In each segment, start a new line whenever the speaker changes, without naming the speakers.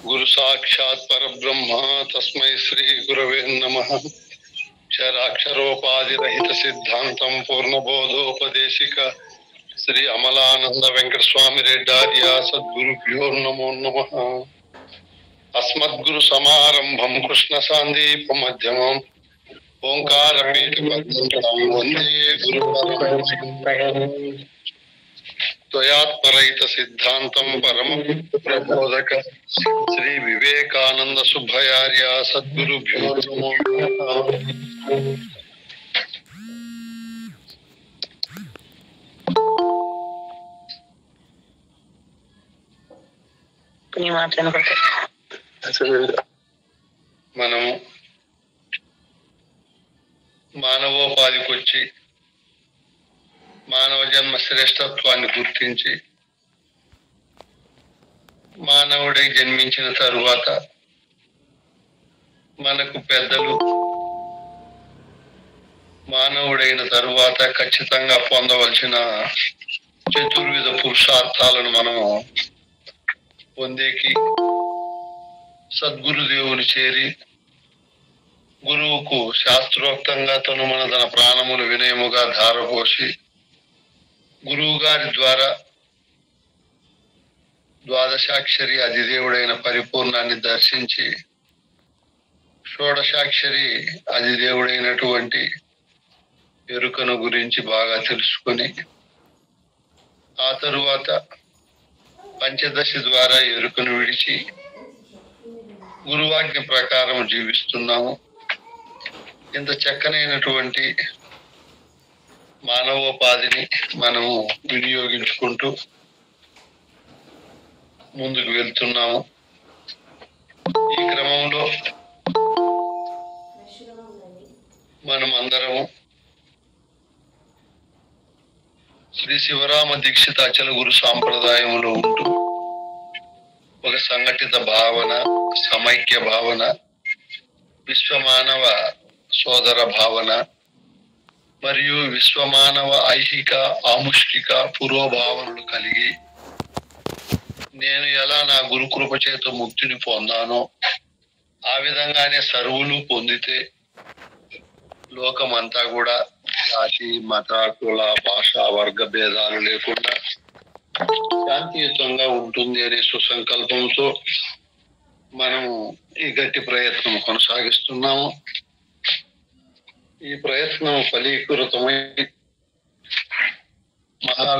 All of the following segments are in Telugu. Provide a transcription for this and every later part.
గురు సాక్షాత్ పరబ్రహ్మ తస్మై శ్రీ గురవే నమః. క్షరాక్షరోపాధిరహిత సిద్ధాంతం పూర్ణబోధోపదేశిక శ్రీ అమలానంద వెంకట స్వామి రెడ్డార్య సద్గురుభ్యో నమో నమః. అస్మద్గురు సమారంభం కృష్ణ సాందీప మధ్యమం ఓంకార పీఠ పద్మం వందే గురు త్వయాత్మరహిత సిద్ధాంతం పరమ ప్రబోధక శ్రీ వివేకానంద సుబ్బయార్య సద్గురుభ్యో నమో నమః. మనము మానవోపాధికి వచ్చి మానవ జన్మ శ్రేష్టత్వాన్ని గుర్తించి మానవుడై జన్మించిన తరువాత మనకు పెద్దలు మానవుడైన తరువాత ఖచ్చితంగా పొందవలసిన చతుర్విధ పురుషార్థాలను మనము పొందేకి సద్గురుదేవుని చేరి గురువుకు శాస్త్రోక్తంగా తను తన ప్రాణములు వినయముగా ధారపోసి గురువు గారి ద్వారా ద్వాదశాక్షరి అధిదేవుడైన పరిపూర్ణాన్ని దర్శించి షోడశాక్షరి అధిదేవుడైనటువంటి ఎరుకను గురించి బాగా తెలుసుకొని ఆ తరువాత పంచదశ ద్వారా ఎరుకను విడిచి గురువాజ్ఞ ప్రకారం జీవిస్తున్నాము. ఇంత చక్కనైనటువంటి మానవోపాధిని మనము వినియోగించుకుంటూ ముందుకు వెళ్తున్నాము. ఈ క్రమంలో మనం అందరము శ్రీ శివరామ దీక్షిత అచల గురు సాంప్రదాయంలో ఉంటూ ఒక సంఘటిత భావన, సమైక్య భావన, విశ్వమానవ సోదర భావన మరియు విశ్వమానవ ఐహిక ఆముష్టిక పురోభావనలు కలిగి నేను ఎలా నా గురుకృప చేత ముక్తిని పొందానో ఆ విధంగానే సర్వులు పొందితే లోకమంతా కూడా జాతి, మత, కుల, భాష, వర్గ భేదాలు లేకుండా శాంతియుతంగా ఉంటుంది అనే సుసంకల్పంతో మనము ఈ గట్టి ప్రయత్నం కొనసాగిస్తున్నాము. ఈ ప్రయత్నం ఫలీకృతమై మహా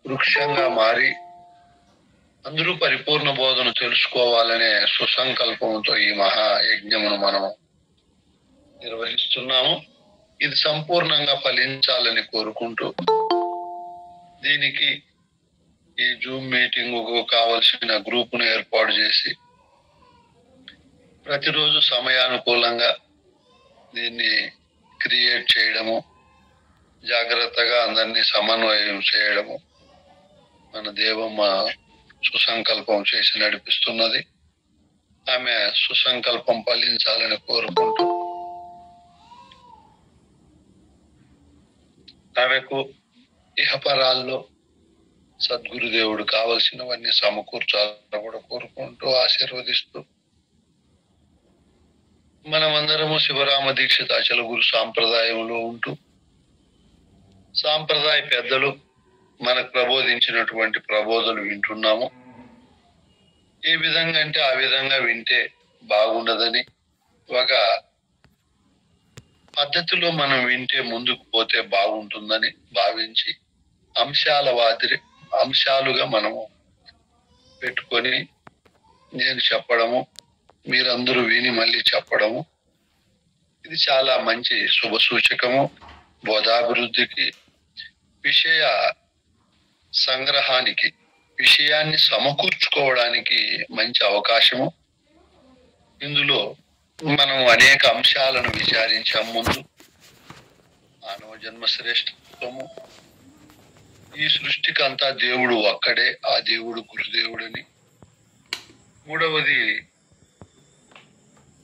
వృక్షంగా మారి అందరూ పరిపూర్ణ బోధన తెలుసుకోవాలనే సుసంకల్పంతో ఈ మహాయజ్ఞమును మనం నిర్వహిస్తున్నాము. ఇది సంపూర్ణంగా ఫలించాలని కోరుకుంటూ దీనికి ఈ జూమ్ మీటింగ్ కావలసిన గ్రూపును ఏర్పాటు చేసి ప్రతిరోజు సమయానుకూలంగా దీన్ని క్రియేట్ చేయడము, జాగ్రత్తగా అందరినీ సమన్వయం చేయడము మన దేవమ్మ సుసంకల్పం చేసి నడిపిస్తున్నది. ఆమె సుసంకల్పం ఫలించాలని కోరుకుంటూ ఆమెకు ఇహపరాల్లో సద్గురుదేవుడు కావలసినవన్నీ సమకూర్చాలని కూడా కోరుకుంటూ ఆశీర్వదిస్తూ మనమందరము శివరామ దీక్షిత అచల గురు సాంప్రదాయంలో ఉంటూ సాంప్రదాయ పెద్దలు మనకు ప్రబోధించినటువంటి ప్రబోధనలు వింటున్నాము. ఏ విధంగా అంటే ఆ విధంగా వింటే బాగుండదని ఒక పద్ధతిలో మనం వింటే ముందుకు పోతే బాగుంటుందని భావించి అంశాలుగా మనము పెట్టుకొని నేను చెప్పడము, మీరందరూ విని మళ్ళీ చెప్పడము, ఇది చాలా మంచి శుభ సూచకము. బోధాభివృద్ధికి, విషయ సంగ్రహానికి, విషయాన్ని సమకూర్చుకోవడానికి మంచి అవకాశము. ఇందులో మనం అనేక అంశాలను విచారించాం. ముందు మానవ జన్మ శ్రేష్టత్వము, ఈ సృష్టికి అంతా దేవుడు ఒక్కడే, ఆ దేవుడు గురుదేవుడని. మూడవది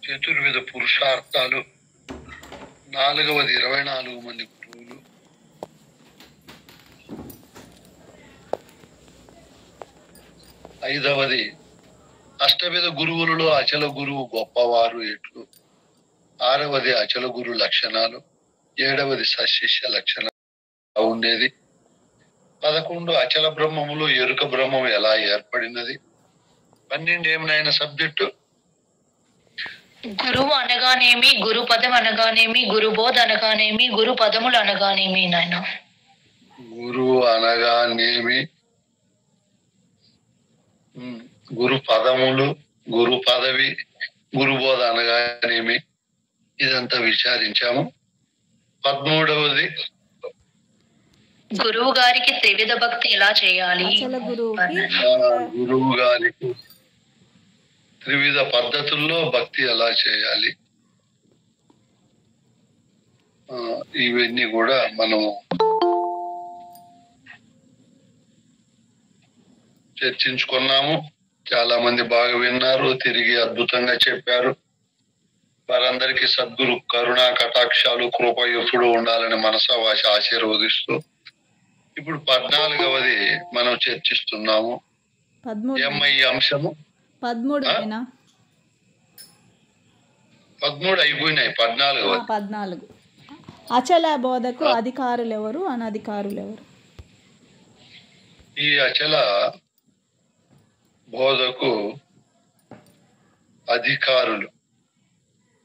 చతుర్విధ పురుషార్థాలు. నాలుగవది 24 మంది గురువులు. ఐదవది అష్టవిధ గురువులలో అచల గురువు గొప్పవారు ఎట్లు. 6వది అచల గురు లక్షణాలు. 7వది సశిష్య లక్షణాలు ఉండేది. 11 అచల బ్రహ్మములు ఎరుక బ్రహ్మము ఎలా ఏర్పడినది. 12 ఏమినైన సబ్జెక్టు
గురువు అనగానేమి, గురు పదం అనగానేమి, గురు బోధ అనగానేమి, గురు పదములు అనగానేమి నాయన.
గురువు అనగానేమి, గురు పదములు, గురు పదవి, గురు బోధ అనగానేమి, ఇదంతా విచారించాము. 13వది
గురువు గారికి త్రివిధ భక్తి ఎలా చేయాలి.
గురువు గారికి త్రివిధ పద్ధతుల్లో భక్తి ఎలా చేయాలి, ఇవన్నీ కూడా మనం చర్చించుకున్నాము. చాలా మంది బాగా విన్నారు, తిరిగి అద్భుతంగా చెప్పారు. వారందరికీ సద్గురు కరుణా కటాక్షాలు కృప ఎప్పుడు ఉండాలని మనసా వాచ ఆశీర్వదిస్తూ ఇప్పుడు 14వది మనం చర్చిస్తున్నాము. ఏమ్మా ఈ అంశము
13
అయిపోయినాయి. 14
అచల బోధకు అధికారులు ఎవరు, అనధికారులు ఎవరు?
ఈ అచల బోధకు అధికారులు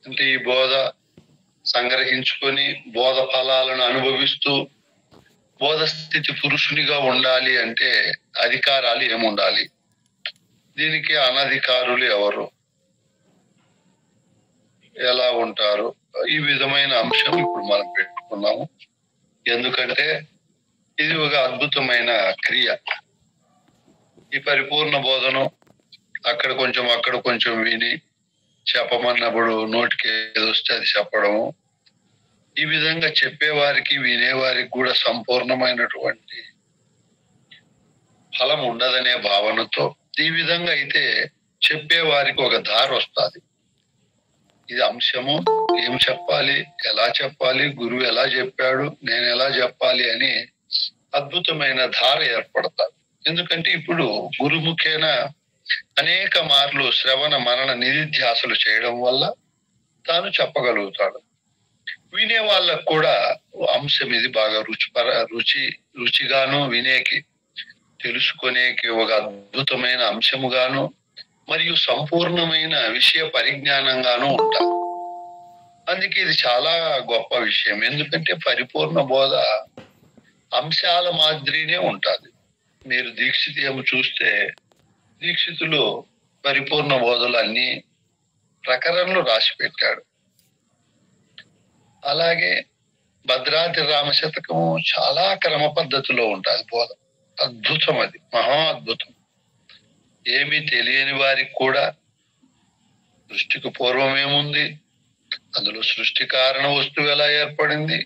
అంటే ఈ బోధ సంగ్రహించుకొని బోధ ఫలాలను అనుభవిస్తూ బోధ స్థితి పురుషునిగా ఉండాలి అంటే అధికారాలు ఏముండాలి. దీనికి అనధికారులు ఎవరు, ఎలా ఉంటారు, ఈ విధమైన అంశం ఇప్పుడు మనం పెట్టుకున్నాము. ఎందుకంటే ఇది ఒక అద్భుతమైన క్రియ. ఈ పరిపూర్ణ బోధను అక్కడ కొంచెం విని చెప్పమన్నప్పుడు నోటికి ఏదొస్తే అది చెప్పడము, ఈ విధంగా చెప్పేవారికి వినేవారికి కూడా సంపూర్ణమైనటువంటి ఫలం ఉండదనే భావనతో ఈ విధంగా అయితే చెప్పేవారికి ఒక దారి వస్తుంది. ఇది అంశము, ఏం చెప్పాలి, ఎలా చెప్పాలి, గురువు ఎలా చెప్పాడు, నేను ఎలా చెప్పాలి అని అద్భుతమైన ధార ఏర్పడతారు. ఎందుకంటే ఇప్పుడు గురుముఖేన అనేక మార్లు శ్రవణ మనన నిధిధ్యాసలు చేయడం వల్ల తాను చెప్పగలుగుతాడు. వినే వాళ్ళకు కూడా అంశం ఇది బాగా రుచిగాను, వినేకి తెలుసుకునేకి ఒక అద్భుతమైన అంశముగాను మరియు సంపూర్ణమైన విషయ పరిజ్ఞానంగాను ఉంటారు. అందుకే ఇది చాలా గొప్ప విషయం. ఎందుకంటే పరిపూర్ణ బోధ అంశాల మాదిరినే ఉంటుంది. మీరు దీక్షితము చూస్తే దీక్షితులు పరిపూర్ణ బోధలు అన్ని ప్రకరణలు రాసి పెట్టాడు. అలాగే భద్రాద్రి రామశతకము చాలా క్రమ పద్ధతిలో ఉంటుంది బోధ. అద్భుతం, అది మహా అద్భుతం. ఏమీ తెలియని వారికి కూడా సృష్టికి పూర్వం ఏముంది, అందులో సృష్టి కారణ వస్తువు ఎలా ఏర్పడింది,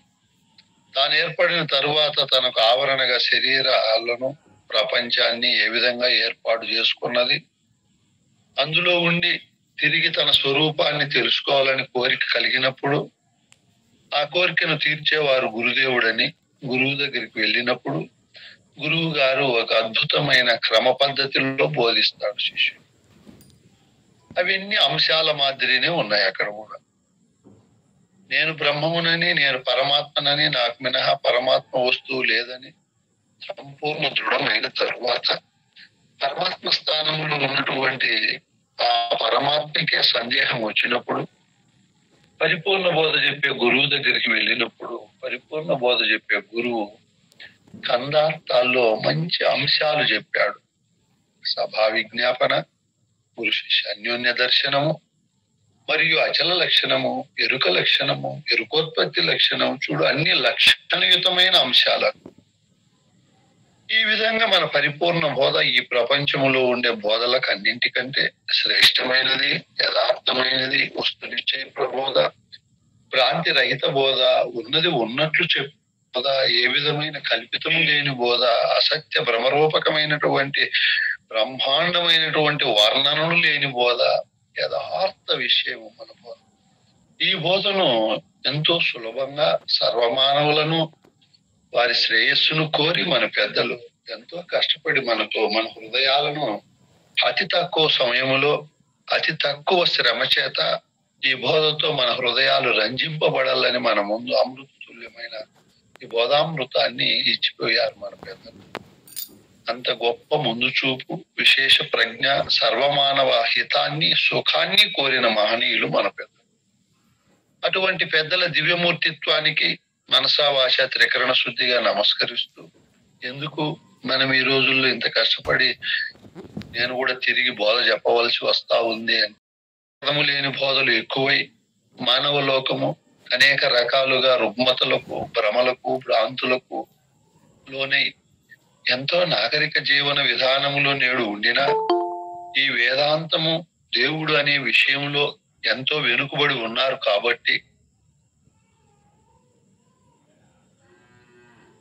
తాను ఏర్పడిన తరువాత తనకు ఆవరణగా శరీరాలను ప్రపంచాన్ని ఏ విధంగా ఏర్పాటు చేసుకున్నది, అందులో ఉండి తిరిగి తన స్వరూపాన్ని తెలుసుకోవాలని కోరిక కలిగినప్పుడు ఆ కోరికను తీర్చేవారు గురుదేవుడని గురువు దగ్గరికి వెళ్ళినప్పుడు గురువు గారు ఒక అద్భుతమైన క్రమ పద్ధతిలో బోధిస్తాడు శిష్యుడు. అవన్నీ అంశాల మాదిరినే ఉన్నాయి. అక్కడ కూడా నేను బ్రహ్మమునని, నేను పరమాత్మనని, నాకు మినహా పరమాత్మ వస్తువు లేదని సంపూర్ణ దృఢమైన తరువాత పరమాత్మ స్థానంలో ఉన్నటువంటి ఆ పరమాత్మకే సందేహం వచ్చినప్పుడు పరిపూర్ణ బోధ చెప్పే గురువు దగ్గరికి వెళ్ళినప్పుడు పరిపూర్ణ బోధ చెప్పే గురువు కందార్థాల్లో మంచి అంశాలు చెప్పాడు. సభా విజ్ఞాపన, గురు శిష్య అన్యోన్య దర్శనము మరియు అచల లక్షణము, ఎరుక లక్షణము, ఎరుకోత్పత్తి లక్షణం, చూడు అన్ని లక్షణయుతమైన అంశాలు. ఈ విధంగా మన పరిపూర్ణ బోధ ఈ ప్రపంచంలో ఉండే బోధలకు అన్నింటికంటే శ్రేష్టమైనది, యథార్థమైనది, వస్తునిచ్చే ప్రబోధ, భ్రాంతి రహిత బోధ, ఉన్నది ఉన్నట్లు చెప్పు బోధ, ఏ విధమైన కల్పితము లేని బోధ, అసత్య భ్రమరూపకమైనటువంటి బ్రహ్మాండమైనటువంటి వర్ణనలు లేని బోధ, యథార్థ విషయము మన బోధ. ఈ బోధను ఎంతో సులభంగా సర్వమానవులను వారి శ్రేయస్సును కోరి మన పెద్దలు ఎంతో కష్టపడి మన హృదయాలను అతి తక్కువ సమయములో అతి తక్కువ శ్రమ చేత ఈ బోధతో మన హృదయాలు రంజింపబడాలని మన ముందు అమృత తుల్యమైన ఈ బోధామృతాన్ని ఇచ్చిపోయారు మన పెద్దలు. అంత గొప్ప ముందు చూపు, విశేష ప్రజ్ఞ, సర్వమానవ హితాన్ని సుఖాన్ని కోరిన మహనీయులు మన పెద్దలు. అటువంటి పెద్దల దివ్యమూర్తిత్వానికి మనసా వాచ త్రికరణ శుద్ధిగా నమస్కరిస్తూ, ఎందుకు మనం ఈ రోజుల్లో ఇంత కష్టపడి నేను కూడా తిరిగి బోధ చెప్పవలసి వస్తా ఉంది అని, అర్థము లేని బోధలు ఎక్కువై మానవ లోకము అనేక రకాలుగా రుగ్మతలకు, భ్రమలకు, భ్రాంతులకు లోనై ఎంతో నాగరిక జీవన విధానములో నేడు ఉండినా ఈ వేదాంతము దేవుడు అనే విషయంలో ఎంతో వెనుకబడి ఉన్నారు. కాబట్టి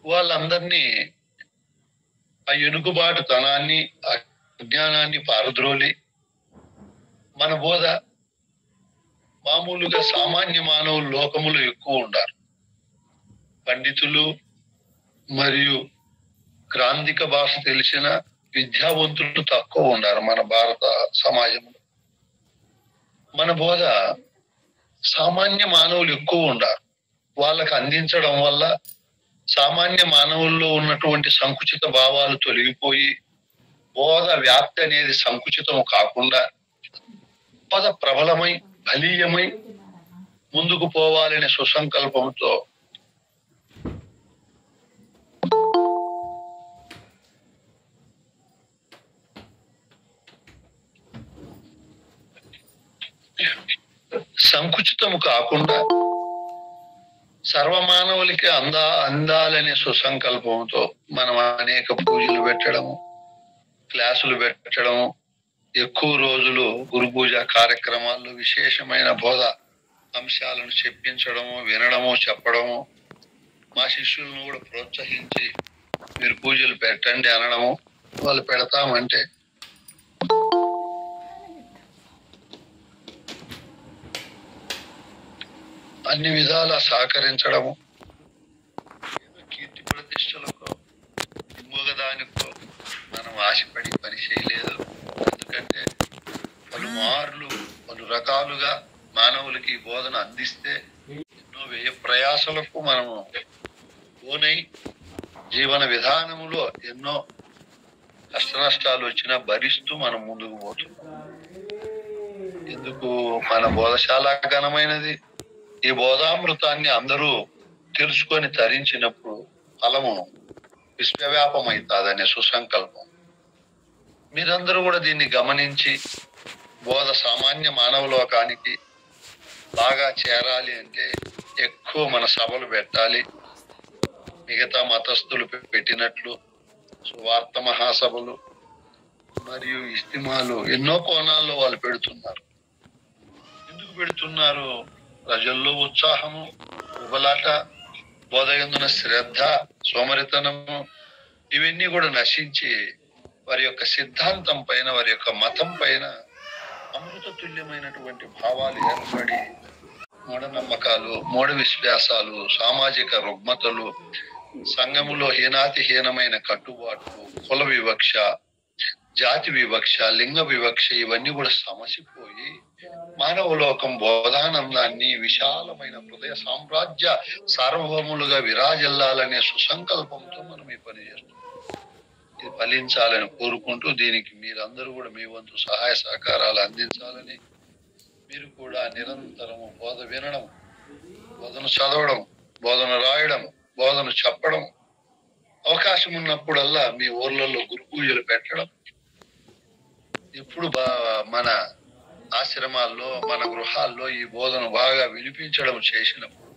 వాళ్ళందరినీ ఆ ఎనుగుబాటుతనాన్ని, అజ్ఞానాన్ని పారద్రోలి మన బోధ మామూలుగా సామాన్య మానవులు లోకములు ఎక్కువ ఉండారు. పండితులు మరియు గ్రాంధిక భాష తెలిసిన విద్యావంతులు తక్కువ ఉన్నారు మన భారత సమాజంలో. మన బోధ సామాన్య మానవులు ఎక్కువ ఉండారు. వాళ్ళకు అందించడం వల్ల సామాన్య మానవుల్లో ఉన్నటువంటి సంకుచిత భావాలు తొలగిపోయి బోధ వ్యాప్తి అనేది సంకుచితము కాకుండా పద ప్రబలమై బలీయమై ముందుకు పోవాలనే సుసంకల్పంతో సంకుచితము కాకుండా సర్వమానవులకి అందాలనే సుసంకల్పంతో మనం అనేక పూజలు పెట్టడము, క్లాసులు పెట్టడము, ఎక్కువ రోజులు గురు పూజ కార్యక్రమాల్లో విశేషమైన బోధ అంశాలను చెప్పించడము, వినడము, చెప్పడము, మా శిష్యులను కూడా ప్రోత్సహించి మీరు పూజలు పెట్టండి అనడము, వాళ్ళు పెడతామంటే అన్ని విధాలా సహకరించడము, కీర్తి ప్రతిష్టలకో ఇంకొకదానికో మనం ఆశపడి పని చేయలేదు. ఎందుకంటే పలు రకాలుగా మానవులకి బోధన అందిస్తే ఎన్నో వ్యయ ప్రయాసలకు మనము లోనై జీవన విధానములో ఎన్నో కష్ట నష్టాలు వచ్చినా భరిస్తూ మనం ముందుకు పోతున్నాం. ఎందుకు మన బోధశాల ఘనమైనది. ఈ బోధామృతాన్ని అందరూ తెలుసుకొని తరించినప్పుడు ఫలము విశ్వవ్యాపమవుతాదనే సుసంకల్పం. మీరందరూ కూడా దీన్ని గమనించి బోధ సామాన్య మానవ లోకానికి బాగా చేరాలి అంటే ఎక్కువ మన సభలు పెట్టాలి. మిగతా మతస్థులు పెట్టినట్లు సువార్త మహాసభలు మరియు ఇస్తిమాలు ఎన్నో కోణాల్లో వాళ్ళు పెడుతున్నారు. ఎందుకు పెడుతున్నారు? ప్రజల్లో ఉత్సాహము, ఉబలాట, బోధ యందున శ్రద్ధ, సోమరితనము ఇవన్నీ కూడా నశించి వారి యొక్క సిద్ధాంతం పైన, వారి యొక్క మతం పైన అమృత తుల్యమైనటువంటి భావాలు ఏర్పడి మూఢనమ్మకాలు, మూఢ విశ్వాసాలు, సామాజిక రుగ్మతలు, సంఘములో హీనాతిహీనమైన కట్టుబాట్లు, కుల వివక్ష, జాతి వివక్ష, లింగ వివక్ష ఇవన్నీ కూడా సమసిపోయి మానవ లోకం బోధానందాన్ని విశాలమైన హృదయ సామ్రాజ్య సార్వభౌములుగా విరాజిల్లాలనే సుసంకల్పంతో మనం ఈ పని చేస్తున్నాం. ఇది ఫలించాలని కోరుకుంటూ దీనికి మీరందరూ కూడా మీ వంతు సహాయ సహకారాలు అందించాలని, మీరు కూడా నిరంతరము బోధ వినడం, బోధన చదవడం, బోధన రాయడం, బోధన చెప్పడం, అవకాశం ఉన్నప్పుడల్లా మీ ఊర్లలో గురు పూజలు పెట్టడం, ఇప్పుడు మన ఆశ్రమాల్లో, మన గృహాల్లో ఈ బోధన బాగా వినిపించడం చేసినప్పుడు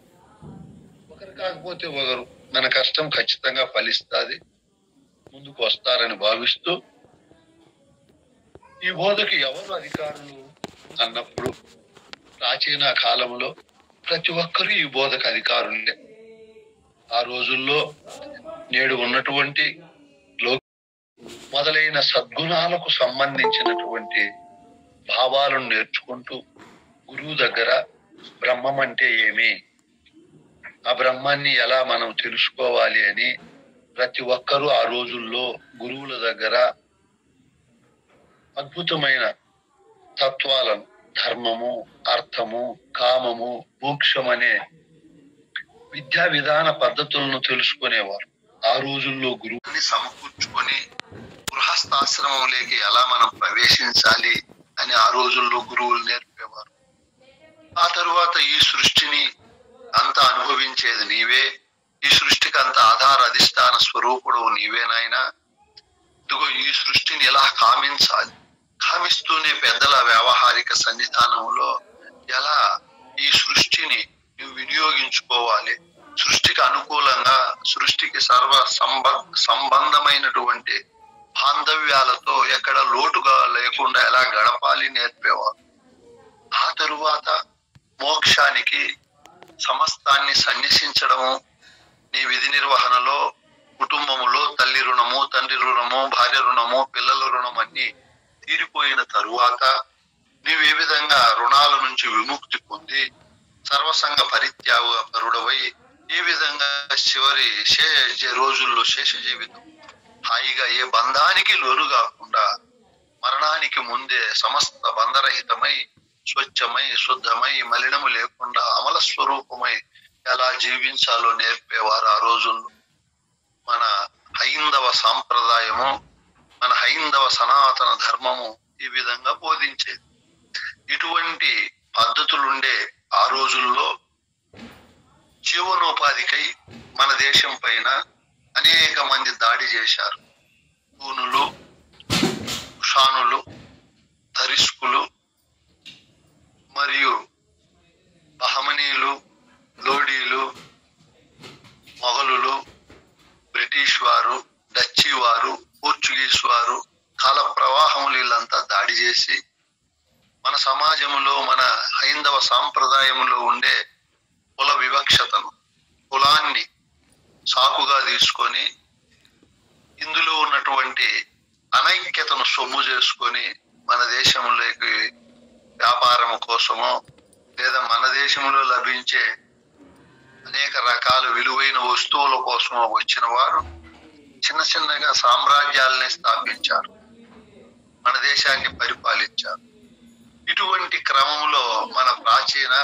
ఒకరు కాకపోతే ఒకరు మన కష్టం ఖచ్చితంగా ఫలిస్తుంది, ముందుకు వస్తారని భావిస్తూ, ఈ బోధకు ఎవరు అధికారులు అన్నప్పుడు ప్రాచీన కాలంలో ప్రతి ఒక్కరూ ఈ బోధకు అధికారులే. ఆ రోజుల్లో నేడు ఉన్నటువంటి మొదలైన సద్గుణాలకు సంబంధించినటువంటి భావాలను నేర్చుకుంటూ గురువు దగ్గర బ్రహ్మం అంటే ఏమి, ఆ బ్రహ్మాన్ని ఎలా మనం తెలుసుకోవాలి అని ప్రతి ఒక్కరూ ఆ రోజుల్లో గురువుల దగ్గర అద్భుతమైన తత్వాలను, ధర్మము, అర్థము, కామము, మోక్షం అనే విద్యా విధాన పద్ధతులను తెలుసుకునేవారు. ఆ రోజుల్లో గురువుని సమకూర్చుకొని గృహస్థాశ్రమంలోకి ఎలా మనం ప్రవేశించాలి అని ఆ రోజుల్లో గురువులు నేర్పేవారు. ఆ తరువాత ఈ సృష్టిని అంత అనుభవించేది నీవే, ఈ సృష్టికి అంత ఆధార అధిష్టాన స్వరూపుడు నీవే నాయనా. ఇదిగో ఈ సృష్టిని ఎలా కామించాలి, కామిస్తూనే పెద్దల వ్యావహారిక సన్నిధానంలో ఎలా ఈ సృష్టిని నువ్వు వినియోగించుకోవాలి, సృష్టికి అనుకూలంగా, సృష్టికి సంబంధమైనటువంటి బాంధవ్యాలతో ఎక్కడ లోటుగా లేకుండా ఎలా గడపాలి నేర్పేవారు. ఆ తరువాత మోక్షానికి సమస్తాన్ని సన్యసించడము, నీ విధి నిర్వహణలో కుటుంబములో తల్లి రుణము, తండ్రి రుణము, భార్య రుణము, పిల్లల రుణం అన్ని తీరిపోయిన తరువాత నీవే విధంగా రుణాల నుంచి విముక్తి పొంది సర్వసంగ పరిత్యాగ పరుడవై ఏ విధంగా చివరి రోజుల్లో శేష జీవితం హాయిగా ఏ బంధానికి లోను కాకుండా మరణానికి ముందే సమస్త బంధరహితమై స్వచ్ఛమై శుద్ధమై మలినము లేకుండా అమల స్వరూపమై ఎలా జీవించాలో నేర్పేవారు ఆ రోజుల్లో. మన హైందవ సాంప్రదాయము, మన హైందవ సనాతన ధర్మము ఈ విధంగా బోధించేది. ఇటువంటి పద్ధతులుండే ఆ రోజుల్లో జీవనోపాధికై మన దేశం పైన అనేక మంది దాడి చేశారు. కూనులు, కుషానులు, తరిస్కులు మరియు బహమనీలు, లోడీలు, మొఘలులు, బ్రిటిష్ వారు, డచ్చి వారు, పోర్చుగీస్ వారు, కాల ప్రవాహములు వీళ్ళంతా దాడి చేసి మన సమాజంలో, మన హైందవ సాంప్రదాయంలో ఉండే కుల వివక్షతను, కులాన్ని సాకుగా తీసుకొని ఇందులో ఉన్నటువంటి అనైక్యతను సొమ్ము చేసుకొని మన దేశంలోకి వ్యాపారం కోసమో లేదా మన దేశంలో లభించే అనేక రకాల విలువైన వస్తువుల కోసమో వచ్చిన వారు చిన్న చిన్నగా సామ్రాజ్యాలని స్థాపించారు, మన దేశాన్ని పరిపాలించారు. ఇటువంటి క్రమంలో మన ప్రాచీన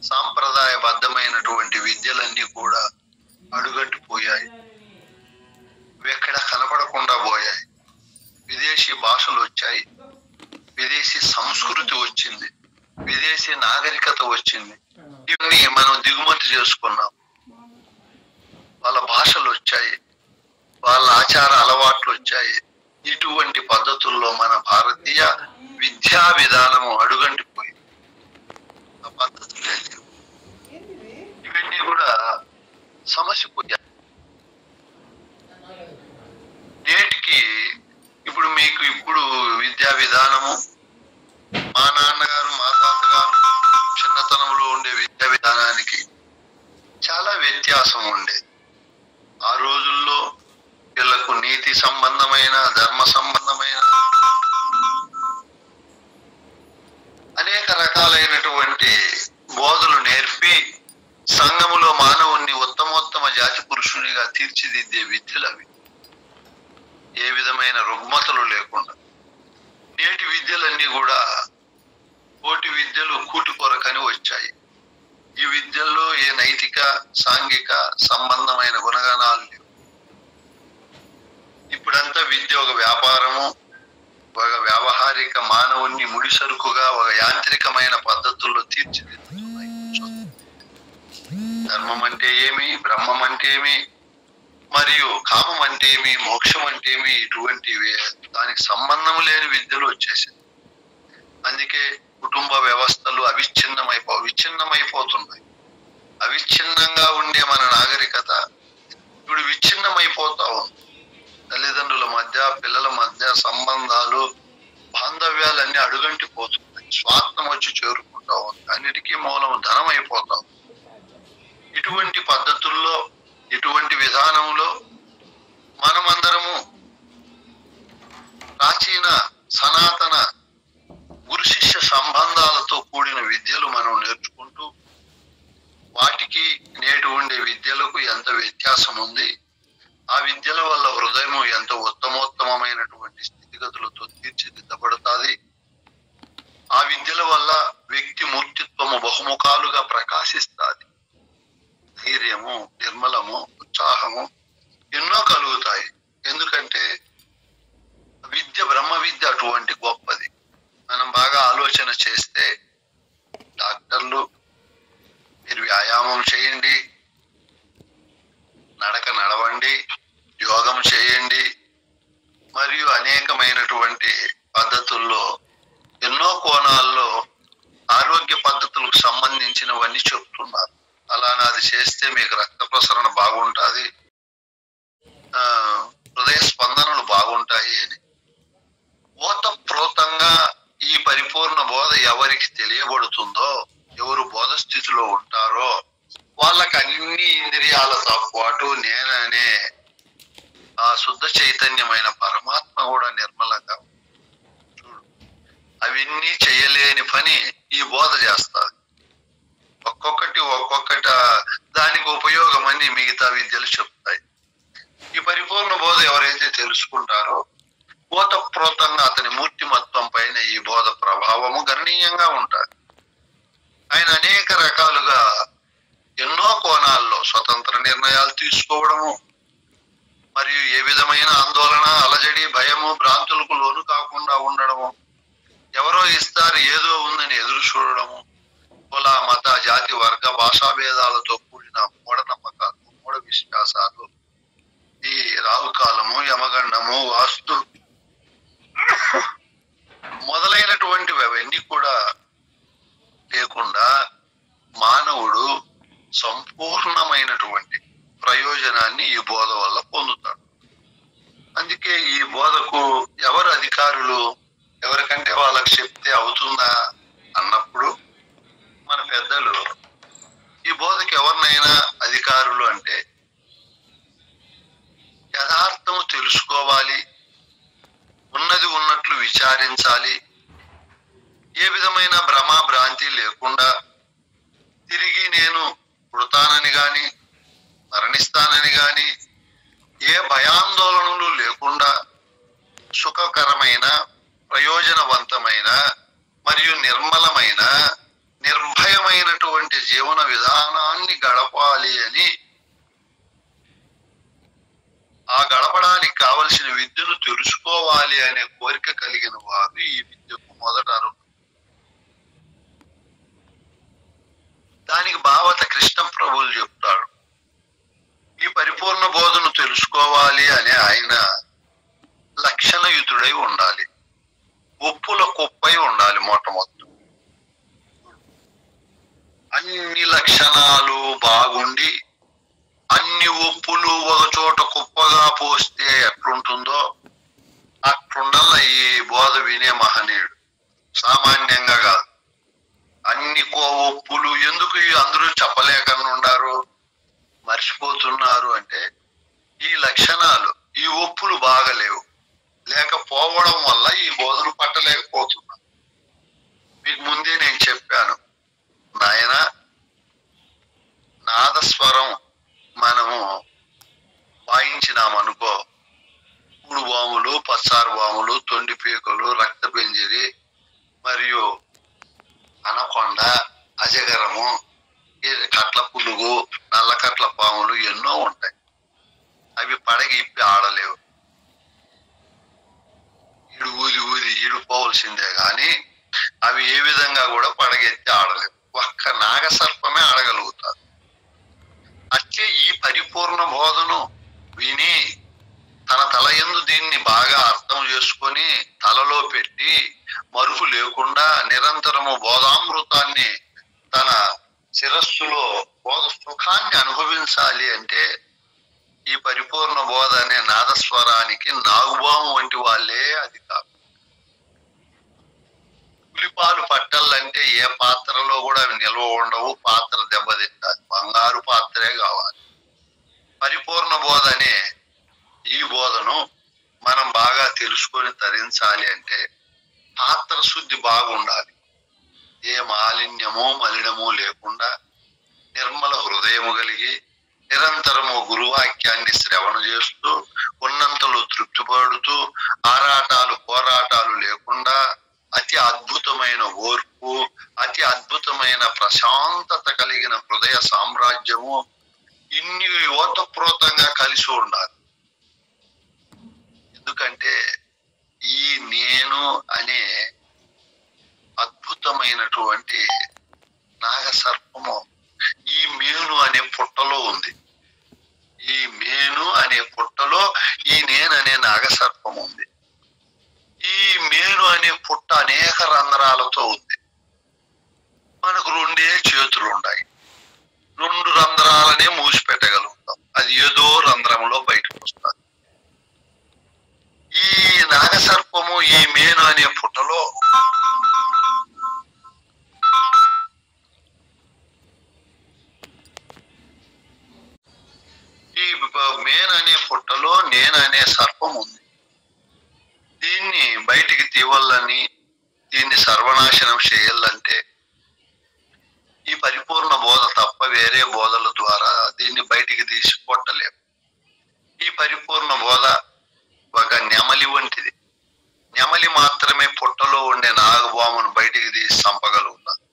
సాంప్రదాయబద్ధమైనటువంటి విద్యలన్నీ కూడా అడుగట్టిపోయాయి, ఎక్కడ కనపడకుండా పోయాయి. విదేశీ భాషలు వచ్చాయి, విదేశీ సంస్కృతి వచ్చింది, విదేశీ నాగరికత వచ్చింది. ఇవన్నీ మనం దిగుమతి చేసుకున్నాం. వాళ్ళ భాషలు వచ్చాయి, వాళ్ళ ఆచార అలవాట్లు వచ్చాయి. ఇటువంటి పద్ధతుల్లో మన భారతీయ విద్యా విధానము అడుగంటిపోయింది. ఆ పద్ధతులే ఇవన్నీ కూడా సమస్యపోయాయి. నేటికి ఇప్పుడు మీకు విద్యా విధానము, మా నాన్నగారు మా తాతగారు చిన్నతనంలో ఉండే విద్యా విధానానికి చాలా వ్యత్యాసం ఉండేది. ఆ రోజుల్లో వీళ్లకు నీతి సంబంధమైన, ధర్మ సంబంధమైన అనేక రకాలైనటువంటి బోధలు నేర్పి సంఘములో మానవుణ్ణి ఉత్తమోత్తమ జాతి పురుషునిగా తీర్చిదిద్దే విద్యలు అవి, ఏ విధమైన రుగ్మతలు లేకుండా. నేటి విద్యలన్నీ కూడా కోటి విద్యలు కూటి కొరకని వచ్చాయి. ఈ విద్యల్లో ఏ నైతిక, సాంఘిక సంబంధమైన గుణగణాలు లేవు. ఇప్పుడంతా విద్య ఒక వ్యాపారము, ఒక వ్యావహారిక మానవుణ్ణి ముడిసరుకుగా ఒక యాంత్రికమైన పద్ధతుల్లో తీర్చిదిద్దుతున్నాయి. ధర్మం అంటే ఏమి, బ్రహ్మం అంటే ఏమి, మరియు కామం అంటే ఏమి, మోక్షం అంటే ఏమి, ఇటువంటివి దానికి సంబంధం లేని విద్యలు వచ్చేసింది. అందుకే కుటుంబ వ్యవస్థలు విచ్ఛిన్నమైపోతున్నాయి. అవిచ్ఛిన్నంగా ఉండే మన నాగరికత ఇప్పుడు విచ్ఛిన్నమైపోతా ఉంది. తల్లిదండ్రుల మధ్య, పిల్లల మధ్య సంబంధాలు, బాంధవ్యాలన్నీ అడుగంటిపోతున్నాయి. స్వార్థం వచ్చి చేరుకుంటా ఉంది. అన్నిటికీ మూలం ధనం అయిపోతా ఉంది. ఇటువంటి పద్ధతుల్లో, ఇటువంటి విధానంలో మనమందరము ప్రాచీన సనాతన గురు శిష్య సంబంధాలతో కూడిన విద్యలు మనం నేర్చుకుంటూ వాటికి నేటి ఉండే విద్యలకు ఎంత వ్యత్యాసం ఉంది, ఆ విద్యల వల్ల హృదయం ఎంత ఉత్తమోత్తమైనటువంటి స్థితిగతులతో ఆలోచన చేస్తే డాక్టర్లు మీరు వ్యాయామం చేయండి, నడక నడవండి, యోగం చేయండి, మరియు అనేకమైనటువంటి పద్ధతుల్లో ఎన్నో కోణాల్లో ఆరోగ్య పద్ధతులకు సంబంధించినవన్నీ చెప్తున్నారు. అలానే అది చేస్తే మీకు రక్త ప్రసరణ బాగుంటుంది, హృదయ స్పందనలు బాగుంటాయి అని ఓతప్రోతంగా ఈ పరిపూర్ణ బోధ ఎవరికి తెలియబడుతుందో, ఎవరు బోధ స్థితిలో ఉంటారో వాళ్ళకి అన్ని ఇంద్రియాలతో పాటు నేననే ఆ శుద్ధ చైతన్యమైన పరమాత్మ కూడా నిర్మలంగా చూడు. అవన్నీ చేయలేని పని ఈ బోధ చేస్తుంది. ఒక్కొక్కటి దానికి ఉపయోగం అని మిగతా విద్యలు చెప్తాయి. ఈ పరిపూర్ణ బోధ ఎవరైతే తెలుసుకుంటారో ఓతప్రోతంగా అతని మూర్తిమత్వం పైన ఈ బోధ ప్రభావము గణనీయంగా ఉంటుంది. ఆయన అనేక రకాలుగా ఎన్నో కోణాల్లో స్వతంత్ర నిర్ణయాలు తీసుకోవడము, మరియు ఏ విధమైన ఆందోళన, అలజడి, భయము, భ్రాంతులకు లోను కాకుండా ఉండడము, ఎవరో ఇస్తారు ఏదో ఉందని ఎదురు చూడడము, కుల, మత, జాతి, వర్గ, భాషా భేదాలతో కూడిన మూఢనమ్మకాలు, మూఢ విశ్వాసాలు, ఈ రాహుకాలము, యమగండము, వాస్తు మొదలైనటువంటివి అవన్నీ కూడా లేకుండా మానవుడు సంపూర్ణమైనటువంటి ప్రయోజనాన్ని ఈ బోధ వల్ల పొందుతాడు. అందుకే ఈ బోధకు ఎవరు అధికారులు, ఎవరికంటే వాళ్ళకి చెప్తే అవుతుందా అన్నప్పుడు మన పెద్దలు ఈ బోధకు ఎవరినైనా అధికారులు అంటే యథార్థము తెలుసుకోవాలి, ఉన్నది ఉన్నట్లు విచారించాలి, ఏ విధమైన భ్రమ భ్రాంతి లేకుండా తిరిగి నేను పుడతానని గాని మరణిస్తానని గాని ఏ భయాందోళనలు లేకుండా సుఖకరమైన, ప్రయోజనవంతమైన మరియు నిర్మలమైన, నిర్భయమైనటువంటి జీవన విధానాన్ని గడపాలి అని, ఆ గడపడానికి కావలసిన విద్యను తెలుసుకోవాలి అనే కోరిక కలిగిన వారు ఈ విద్యకు మొదట అర్హులు. దానికి భావత కృష్ణ ప్రభువులు చెప్తాడు, ఈ పరిపూర్ణ బోధను తెలుసుకోవాలి అని ఆయన లక్షణయుతుడై ఉండాలి, ఒప్పుల కుప్పై ఉండాలి. మొట్టమొదటి అన్ని లక్షణాలు బాగుండి అన్ని ఒప్పులు ఒక చోట కుప్పగా పోస్తే ఎట్లుంటుందో అట్లుండల్ల ఈ బోధ వినే మహనీయుడు. సామాన్యంగా కాదు, అన్ని ఒప్పులు ఎందుకు అందరూ చెప్పలేకుండా ఉండారు, మర్చిపోతున్నారు అంటే ఈ లక్షణాలు, ఈ ఒప్పులు బాగలేవు, లేకపోవడం వల్ల ఈ బోధను పట్టలేకపోతున్నా. మీకు ముందే నేను చెప్పాను, నాయన నాదస్వరం మనము వాయించినామనుకో, మూడు వాములు, పచ్చారు వాములు, తొండి పీకలు, రక్త పెంజిరి మరియు అనకొండ, అజగరము, కట్ల పులుగు, నల్ల కట్ల పాములు ఎన్నో ఉంటాయి. అవి పడగి ఇప్పి ఆడలేవు, ఈడుపోవలసిందే గాని అవి ఏ విధంగా కూడా పడగెత్తి ఆడలేవు. ఒక్క నాగసర్పమే ఆడగలుగుతారు. అట్లే ఈ పరిపూర్ణ బోధను విని తన తల యందు దీన్ని బాగా అర్థం చేసుకొని తలలో పెట్టి మరుపు లేకుండా నిరంతరము బోధామృతాన్ని తన శిరస్సులో బోధ సుఖాన్ని అనుభవించాలి అంటే ఈ పరిపూర్ణ బోధ అనే నాదస్వరానికి నాగుబాము వంటి వాళ్ళే అధికారం. పులిపాలు పట్టాలంటే ఏ పాత్రలో కూడా అవి నిల్వ ఉండవు, పాత్ర దెబ్బతింటాలి, బంగారు పాత్రే కావాలి. పరిపూర్ణ బోధ అనే ఈ బోధను మనం బాగా తెలుసుకొని తరించాలి అంటే పాత్ర శుద్ధి బాగుండాలి. ఏ మాలిన్యము మలినము లేకుండా నిర్మల హృదయము కలిగి నిరంతరము గురువాక్యాన్ని శ్రవణ చేస్తూ ఉన్నంతలో తృప్తి పడుతూ ఆరాటాలు పోరాటాలు లేకుండా అతి అద్భుతమైన ఓర్పు, అతి అద్భుతమైన ప్రశాంతత కలిగిన హృదయ సామ్రాజ్యము ఇన్ని ఓతప్రోతంగా కలిసి ఉండాలి. ఎందుకంటే ఈ నేను అనే అద్భుత రంధ్రాలతో ఉంది. మనకు 2 చేతులు ఉన్నాయి, 2 రంధ్రాలనే మూసిపెట్టగలుగుతాం. అది ఏదో రంధ్రంలో బయటకు వస్తుంది. ఈ నాగసర్పము ఈ మేను అనే పుట్టలో నేననే సర్పం ఉంది. దీన్ని బయటికి తీవాలని, దీన్ని సర్వనాశనం చేయాలంటే ఈ పరిపూర్ణ బోధ తప్ప వేరే బోధల ద్వారా దీన్ని బయటికి తీసి కొట్టలేము. ఈ పరిపూర్ణ బోధ ఒక నెమలి వంటిది. నెమలి మాత్రమే పుట్టలో ఉండే నాగబామును బయటికి తీసి చంపగలుగుతారు.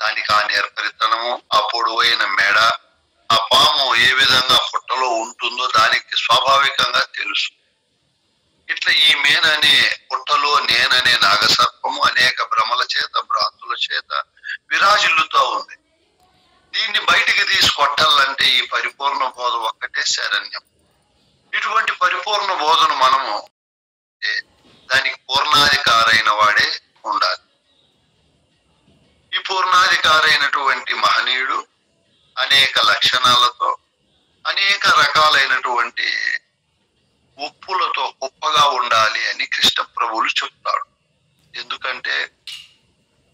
దానికి ఆ నేర్పరితనము, ఆ పొడవైన మెడ, ఆ పాము ఏ విధంగా పుట్టలో ఉంటుందో దానికి స్వాభావికంగా తెలుసు. ఇట్లా ఈ మేననే పుట్టలో నేననే నాగసర్పము అనేక భ్రమల చేత, భ్రాంతుల చేత విరాజిల్లుతూ ఉంది. దీన్ని బయటికి తీసి కొట్టాలంటే ఈ పరిపూర్ణ బోధ ఒక్కటే శరణ్యం. ఇటువంటి పరిపూర్ణ బోధను మనము దానికి పూర్ణాధికారైన వాడే ఉండాలి. ఈ పూర్ణాధికారైనటువంటి మహనీయుడు అనేక లక్షణాలతో, అనేక రకాలైనటువంటి ఉప్పులతో కుప్పగా ఉండాలి అని కృష్ణ ప్రభువులు చెప్తాడు. ఎందుకంటే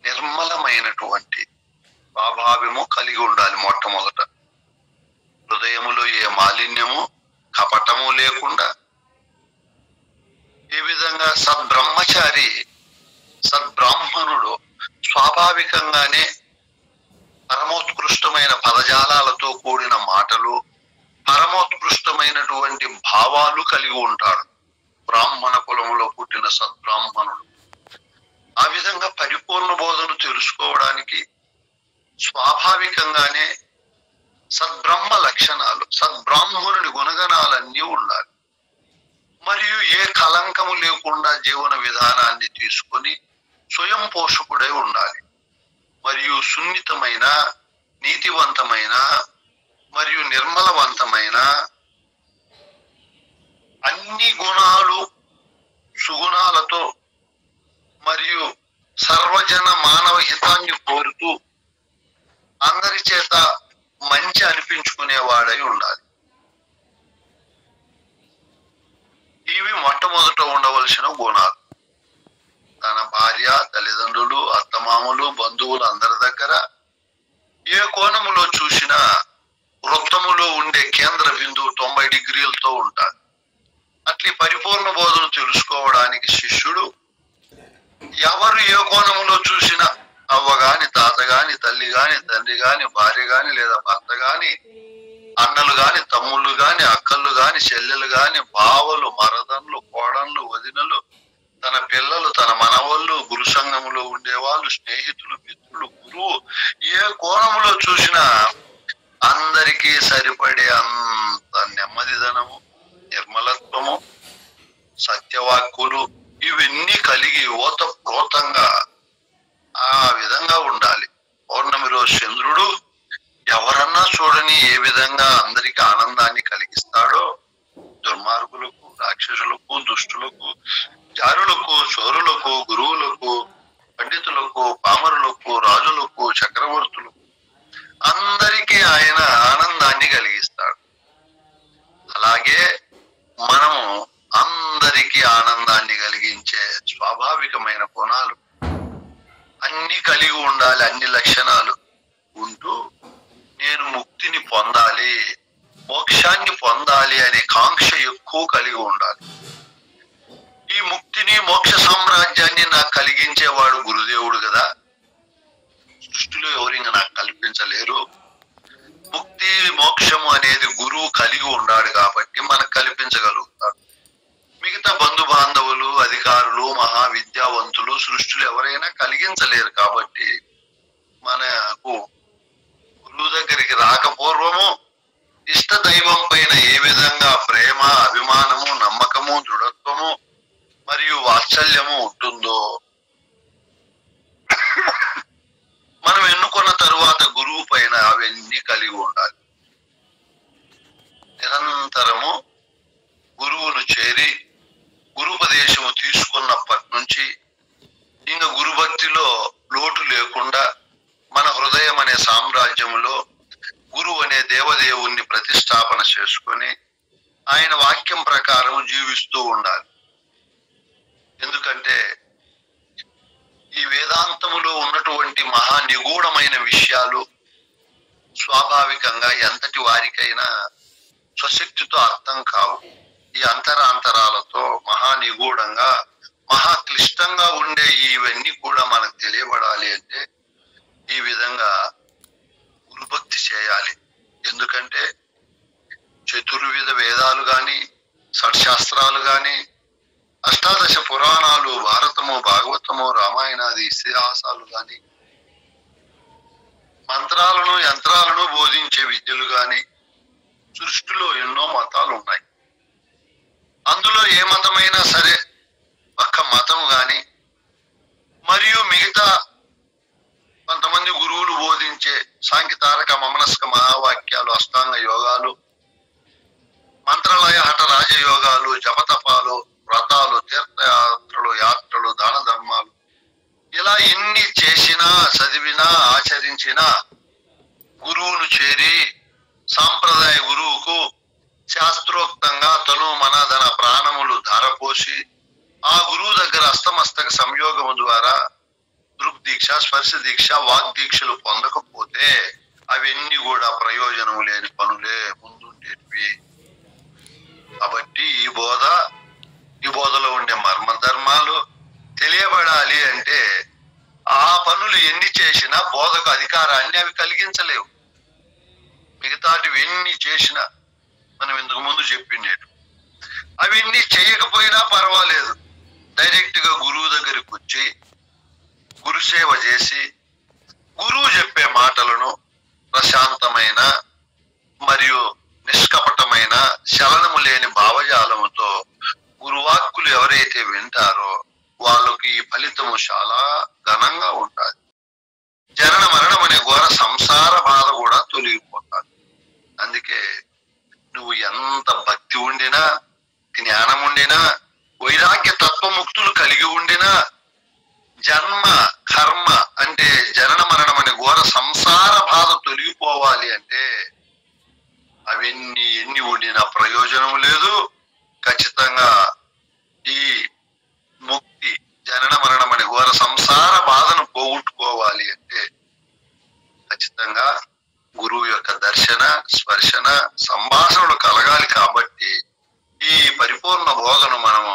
నిర్మలమైనటువంటి స్వభావము కలిగి ఉండాలి. మొట్టమొదట హృదయములో ఏ మాలిన్యము, కపటము లేకుండా, ఏ విధంగా సద్బ్రహ్మచారి, సద్బ్రాహ్మణుడు స్వాభావికంగానే పరమోత్కృష్టమైన పదజాలాలతో కూడిన మాటలు, పరమోత్కృష్టమైనటువంటి భావాలు కలిగి ఉంటాడు బ్రాహ్మణ కులములో పుట్టిన సద్బ్రాహ్మణుడు. ఆ విధంగా పరిపూర్ణ బోధను తెలుసుకోవడానికి స్వాభావికంగానే సద్బ్రహ్మ లక్షణాలు, సద్బ్రాహ్మణుని గుణగణాలన్నీ ఉండాలి. మరియు ఏ కలంకము లేకుండా జీవన విధానాన్ని తీసుకొని స్వయం పోషకుడై ఉండాలి. మరియు సున్నితమైన, నీతివంతమైన మరియు నిర్మలవంతమైన అన్ని గుణాలు, సుగుణాలతో మరియు సర్వజన మానవ హితాన్ని కోరుతూ అందరి చేత మంచి అనిపించుకునేవాడై ఉండాలి. ఇవి మొట్టమొదట ఉండవలసిన గుణాలు. తన భార్య, తల్లిదండ్రులు, అత్తమామలు, బంధువులు అందరి దగ్గర ఏ కోణములో చూసినా వృత్తములో ఉండే కేంద్ర బిందువు 90 డిగ్రీలతో ఉంటాడు. అట్లీ పరిపూర్ణ బోధను తెలుసుకోవడానికి శిష్యుడు ఎవరు ఏ కోణములో చూసినా, అవ్వ గాని, తాత గాని, తల్లి గాని, తండ్రి గాని, భార్య గాని లేదా భర్త గాని, అన్నలు గాని, తమ్ముళ్ళు గాని, అక్కళ్ళు గాని, చెల్లెలు గాని, బావలు, మరదన్లు, కోడన్లు, వదినలు, తన పిల్లలు, తన మనవళ్ళు, గురు సంఘములో ఉండేవాళ్ళు, స్నేహితులు, మిత్రులు, గురువు, ఏ కోణములో చూసినా అందరికీ సరిపడే అంత నెమ్మదిదనము, నిర్మలత్వము, సత్యవాక్కులు ఇవన్నీ కలిగి ఓతప్రోతంగా ఆ విధంగా ఉండాలి. పౌర్ణమి రోజు చంద్రుడు ఎవరన్నా చూడని ఏ విధంగా అందరికి ఆనందాన్ని కలిగిస్తాడో దుర్మార్గులకు, రాక్షసులకు, దుష్టులకు, జారులకు, చోరులకు, గురువులకు, పండితులకు, పామరులకు, రాజులకు, చక్రవర్తులకు అందరికీ ఆయన ఆనందాన్ని కలిగిస్తాడు. అలాగే మనము అందరికీ ఆనందాన్ని కలిగించే స్వాభావికమైన గుణాలు అన్ని కలిగి ఉండాలి. అన్ని లక్షణాలు ఉంటూ నేను ముక్తిని పొందాలి, మోక్షాన్ని పొందాలి అనే కాంక్ష ఎక్కువ కలిగి ఉండాలి. ఈ ముక్తిని, మోక్ష సామ్రాజ్యాన్ని నాకు కలిగించేవాడు గురుదేవుడు కదా. సృష్టిలో ఎవరు ఇంకా నాకు కల్పించలేరు. ముక్తి, మోక్షము అనేది గురువు కలిగి ఉన్నాడు కాబట్టి మనకు కల్పించగలుగుతాడు. మిగతా బంధు బాంధవులు, అధికారులు, మహావిద్యావంతులు సృష్టిలో ఎవరైనా కలిగించలేరు. కాబట్టి మనకు గురువు దగ్గరికి రాకపూర్వము ఇష్ట దైవం పైన ఏ విధంగా ప్రేమ, అభిమానము, నమ్మకము, దృఢత్వము మరియు వాత్సల్యము ఉంటుందో మనం ఎన్నుకున్న తరువాత గురువు పైన అవన్నీ కలిగి ఉండాలి. నిరంతరము గురువును చేరి గురుపదేశము తీసుకున్నప్పటి నుంచి ఇంకా గురు సాన్నిధ్యములో గురువు అనే దేవదేవుణ్ణి ప్రతిష్టాపన చేసుకొని ఆయన వాక్యం ప్రకారం జీవిస్తూ ఉండాలి. ఎందుకంటే ఈ వేదాంతములో ఉన్నటువంటి మహా నిగూఢమైన విషయాలు స్వాభావికంగా ఎంతటి వారికైనా స్వశక్తితో అర్థం కావు. ఈ అంతరాంతరాలతో మహా నిగూఢంగా మహా క్లిష్టంగా ఉండే ఇవన్నీ కూడా మనకు తెలియబడాలి అంటే ఈ విధంగా గురుభక్తి చేయాలి. ఎందుకంటే చతుర్విధ వేదాలు గాని, షట్శాస్త్రాలు గాని, అష్టాదశ పురాణాలు, భారతము, భాగవతము, రామాయణాది ఇతిహాసాలు గాని, మంత్రాలను యంత్రాలను బోధించే విద్యలు గాని, సృష్టిలో ఎన్నో మతాలు ఉన్నాయి. అందులో ఏ మతమైనా సరే ఒక్క మతం గాని మరియు మిగతా కొంతమంది గురువులు బోధించే సాంఖ్యతారక మమనస్క మహావాక్యాలు, అష్టాంగ యోగాలు, మంత్రలయ హఠ రాజయోగాలు, జపతపాలు, వ్రతాలు, తీర్థయాత్రలు, యాత్రలు, దాన ధర్మాలు, ఇలా ఎన్ని చేసినా చదివినా ఆచరించినా గురువును చేరి సాంప్రదాయ గురువుకు శాస్త్రోక్తంగా తను మన ధన ప్రాణములు ధారపోసి ఆ గురువు దగ్గర అస్తమస్తక సంయోగము ద్వారా దృగ్దీక్ష, స్పర్శ దీక్ష, వాగ్దీక్షలు పొందకపోతే అవన్నీ కూడా ప్రయోజనం లేని పనులే ముందుండేటివి. కాబట్టి ఈ బోధలో ఉండే మర్మ ధర్మాలు తెలియబడాలి అంటే ఆ పనులు ఎన్ని చేసినా బోధకు అధికారాన్ని అవి కలిగించలేవు. మిగతాటివి ఎన్ని చేసినా మనం ఇంతకు ముందు చెప్పిండేటు అవన్నీ చేయకపోయినా పర్వాలేదు. డైరెక్ట్ గా గురువు దగ్గరికి వచ్చి గురుసేవ చేసి గురువు చెప్పే మాటలను ప్రశాంతమైన మరియు నిష్కపటమైన శలనము లేని భావజాలముతో గురువాక్కులు ఎవరైతే వింటారో వాళ్ళకి ఈ ఫలితము చాలా ఘనంగా ఉంటుంది. జనన మరణం అనే ఘోర సంసార బాధ కూడా తొలగిపోతుంది. అందుకే నువ్వు ఎంత భక్తి ఉండినా, జ్ఞానం ఉండినా, వైరాగ్య తత్వముక్తులు కలిగి ఉండినా, జన్మ కర్మ అంటే జనన మరణం అనే ఘోర సంసార బాధ తొలగిపోవాలి అంటే అవన్నీ ఎన్ని ఉండినా ప్రయోజనం లేదు. ఖచ్చితంగా ఈ ముక్తి జనన మరణం అనే ఘోర సంసార బాధను పోగొట్టుకోవాలి అంటే ఖచ్చితంగా గురువు యొక్క దర్శన, స్పర్శన, సంభాషణలు కలగాలి. కాబట్టి ఈ పరిపూర్ణ బోధను మనము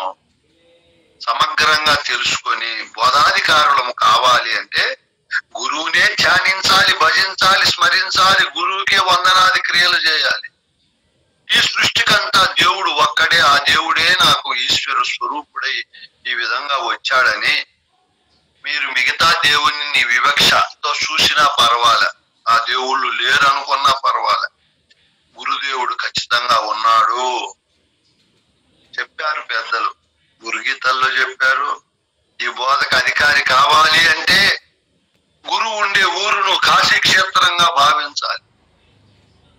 సమగ్రంగా తెలుసుకొని బోధాధికారులము కావాలి అంటే గురువునే ధ్యానించాలి, భజించాలి, స్మరించాలి, గురువుకే వందనాది క్రియలు చేయాలి. ఈ సృష్టికంతా దేవుడు ఒక్కడే, ఆ దేవుడే నాకు ఈశ్వర స్వరూపుడై ఈ విధంగా వచ్చాడని మీరు మిగతా దేవుని వివక్షతో చూసినా పర్వాలే, ఆ దేవుళ్ళు లేరు అనుకున్నా పర్వాలే, గురుదేవుడు ఖచ్చితంగా ఉన్నాడు చెప్పారు పెద్దలు. గురుగీతల్లో చెప్పారు. ఈ బోధకు అధికారి కావాలి అంటే గురువు ఉండే ఊరును కాశీ క్షేత్రంగా భావించాలి.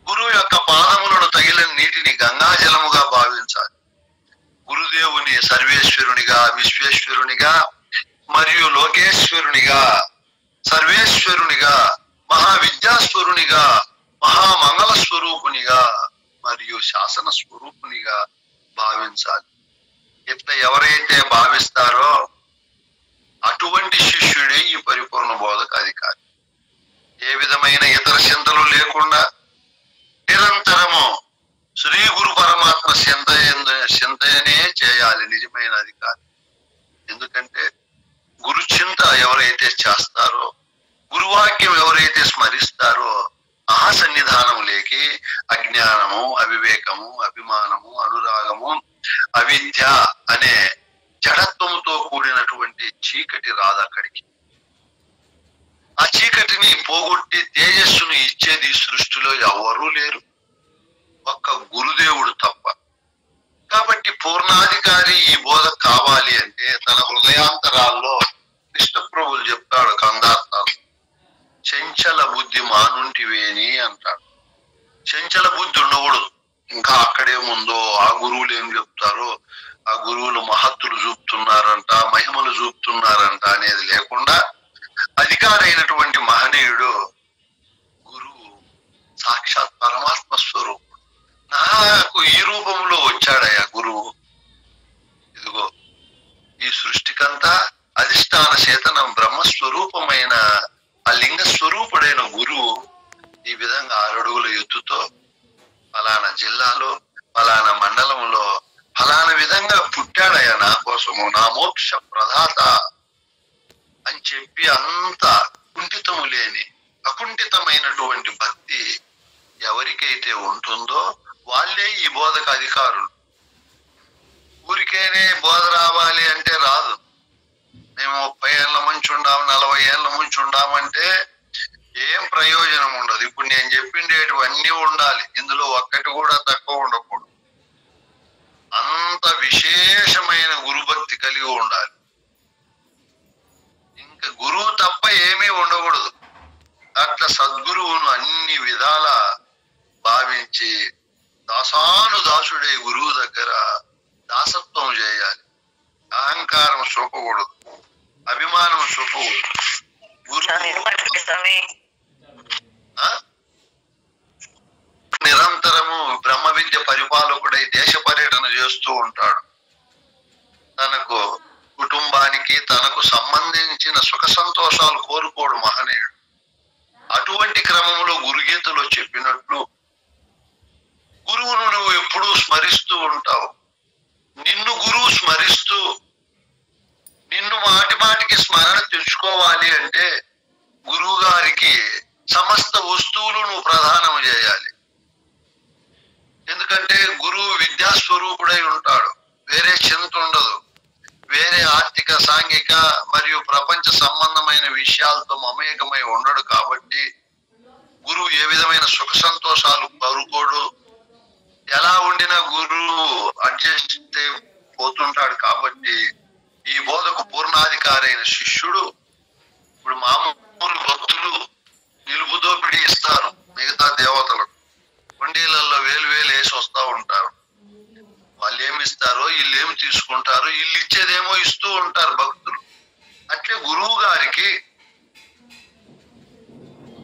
గురువు యొక్క పాదములను తగిలిన నీటిని గంగాజలముగా భావించాలి. గురుదేవుని సర్వేశ్వరునిగా, విశ్వేశ్వరునిగా మరియు లోకేశ్వరునిగా, సర్వేశ్వరునిగా, మహావిద్యాస్వరునిగా, మహామంగళ స్వరూపునిగా మరియు శాసన స్వరూపునిగా భావించాలి. ఇట్లా ఎవరైతే భావిస్తారో అటువంటి శిష్యుడే ఈ పరిపూర్ణ బోధకు అధికారి. ఏ విధమైన ఇతర చింతలు లేకుండా నిరంతరము శ్రీ గురు పరమాత్మ చింతనే చేయాలి నిజమైన అధికారి. ఎందుకంటే గురు చింత ఎవరైతే చేస్తారో, గురువాక్యం ఎవరైతే స్మరిస్తారో ఆ సన్నిధానం లేకి అజ్ఞానము, అవివేకము, అభిమానము, అనురాగము, అవిద్య అనే జడత్వముతో కూడినటువంటి చీకటి రాదు అక్కడికి. ఆ చీకటిని పోగొట్టి తేజస్సును ఇచ్చేది సృష్టిలో ఎవరూ లేరు, ఒక్క గురుదేవుడు తప్ప. కాబట్టి పూర్ణాధికారి ఈ బోధ కావాలి అంటే తన హృదయాంతరాల్లో కృష్ణప్రభులు చెప్తాడు కందార్థాలు, చంచల బుద్ధి మానుంటివేని అంటాడు. చంచల బుద్ధి ఉండకూడదు. ఇంకా అక్కడేముందో, ఆ గురువులు ఏం చెప్తారో, ఆ గురువులు మహత్తులు చూపుతున్నారంట, మహిమలు చూపుతున్నారంట అనేది లేకుండా అధికారైనటువంటి మహనీయుడు గురువు స్వరూపమైన ఆ లింగ స్వరూపుడైన గురువు ఈ విధంగా 6 అడుగుల ఎత్తుతో ఫలానా జిల్లాలో ఫలానా మండలంలో ఫలానా విధంగా పుట్టాడయ్యా నా కోసము, నా మోక్ష ప్రదాత అని చెప్పి అంత కుంఠితము లేని అకుంఠితమైనటువంటి భక్తి ఎవరికైతే ఉంటుందో వాళ్ళే ఈ బోధక అధికారులు. ఊరికేనే బోధ రావాలి అంటే రాదు. మేము 30 ఏళ్ళ నుంచి ఉండాము, 40 ఏళ్ళ నుంచి ఉండామంటే ఏం ప్రయోజనం ఉండదు. ఇప్పుడు నేను చెప్పిండేటివన్నీ ఉండాలి, ఇందులో ఒక్కటి కూడా తక్కువ ఉండకూడదు. అంత విశేషమైన గురుభక్తి కలిగి ఉండాలి. ఇంకా గురువు తప్ప ఏమీ ఉండకూడదు. అట్లా సద్గురువును అన్ని విధాల భావించి దాసానుదాసుడే గురువు దగ్గర దాసత్వం చేయాలి. అహంకారం చూపకూడదు, అభిమానం చూపకూడదు. నిరంతరము బ్రహ్మ విద్య పరిపాలకుడై దేశ పర్యటన చేస్తూ ఉంటాడు. తనకు కుటుంబానికి తనకు సంబంధించిన సుఖ సంతోషాలు కోరుకోడు మహనీయుడు. అటువంటి క్రమంలో గురుగీతలో చెప్పినట్లు గురువును నువ్వు ఎప్పుడూ స్మరిస్తూ ఉంటావు. నిన్ను గురువు స్మరిస్తూ నిన్ను మాటి మాటికి స్మరణ తెచ్చుకోవాలి అంటే గురువు గారికి సమస్త వస్తువులు నువ్వు ప్రదానం చేయాలి. ఎందుకంటే గురువు విద్యాస్వరూపుడై ఉంటాడు. వేరే చింత ఉండదు. వేరే ఆర్థిక సాంఘిక మరియు ప్రపంచ సంబంధమైన విషయాలతో మమేకమై ఉండడు. కాబట్టి గురువు ఏ విధమైన సుఖ సంతోషాలు కోరుకోడు. ఎలా ఉండినా గురువు అడ్జస్ట్ పోతుంటాడు. కాబట్టి ఈ బోధకు పూర్ణాధికారి అయిన శిష్యుడు ఇప్పుడు మామూలు భక్తులు నిలుపుదోపిడి ఇస్తారు. మిగతా దేవతలకు కొండీలలో వేలు వేసి వస్తూ ఉంటారు. వాళ్ళు ఏమి ఇస్తారో వీళ్ళు ఏమి తీసుకుంటారో, వీళ్ళు ఇచ్చేదేమో ఇస్తూ ఉంటారు భక్తులు. అట్లే గురువు గారికి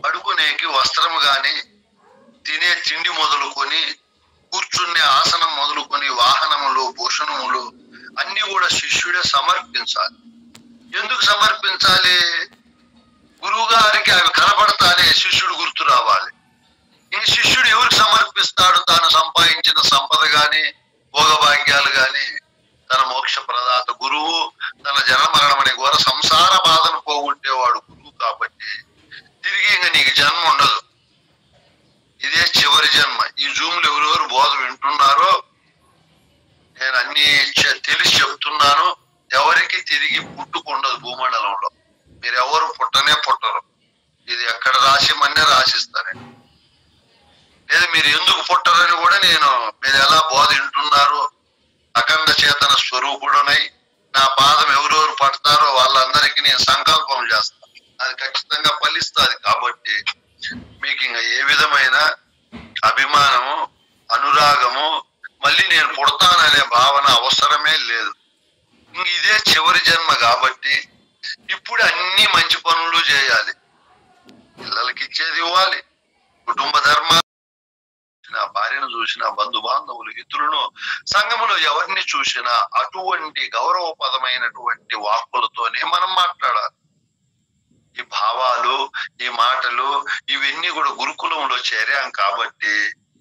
పడుకునేకి వస్త్రము గాని, తినే తిండి మొదలుకొని, కూర్చునే ఆసనం మొదలుకొని, వాహనములు భూషణములు అన్ని కూడా శిష్యుడే సమర్పించాలి. ఎందుకు సమర్పించాలి? గురువు గారికి అవి కనపడతానే శిష్యుడు గుర్తు రావాలి. ఈ శిష్యుడు ఎవరికి సమర్పిస్తాడు? తాను సంపాదించిన సంపద గాని, భోగభాగ్యాలు గాని, తన మోక్ష ప్రదాత గురువు. తన జన్మరణం అనే ఘోర సంసార బాధను పోగొట్టేవాడు గురువు. కాబట్టి తిరిగి ఇంకా నీకు జన్మ ఉండదు. ఇదే చివరి జన్మ. ఈ జూమ్ లో ఎవరెవరు బోధ వింటున్నారో నేను అన్ని తెలిసి చెప్తున్నాను. ఎవరికి తిరిగి పుట్టుకుండదు భూమండలంలో. మీరు ఎవరు పుట్టనే పుట్టరు. ఇది ఎక్కడ రాసిమనే రాసిస్తానండి. లేదా మీరు ఎందుకు పుట్టరని కూడా నేను, మీరు ఎలా బోధ వింటున్నారు, అఖండ చేతన స్వరూపుడునై నా పాదం ఎవరెవరు పడతారో వాళ్ళందరికీ నేను సంకల్పం చేస్తాను. అది ఖచ్చితంగా ఫలిస్తుంది. కాబట్టి మీకు ఇంకా ఏ విధమైన అభిమానము, అనురాగము, మళ్ళీ నేను పుడతాననే భావన అవసరమే లేదు. ఇంక ఇదే చివరి జన్మ కాబట్టి ఇప్పుడు అన్ని మంచి పనులు చేయాలి. పిల్లలకి ఇచ్చేది ఇవ్వాలి. కుటుంబ ధర్మాలు, భార్యను చూసినా, బంధు బాంధవులు, ఇతరులను, సంఘములో ఎవరిని చూసినా అటువంటి గౌరవపదమైనటువంటి వాక్కులతోనే మనం మాట్లాడాలి. ఈ భావాలు, ఈ మాటలు ఇవన్నీ కూడా గురుకులంలో చేరాం. కాబట్టి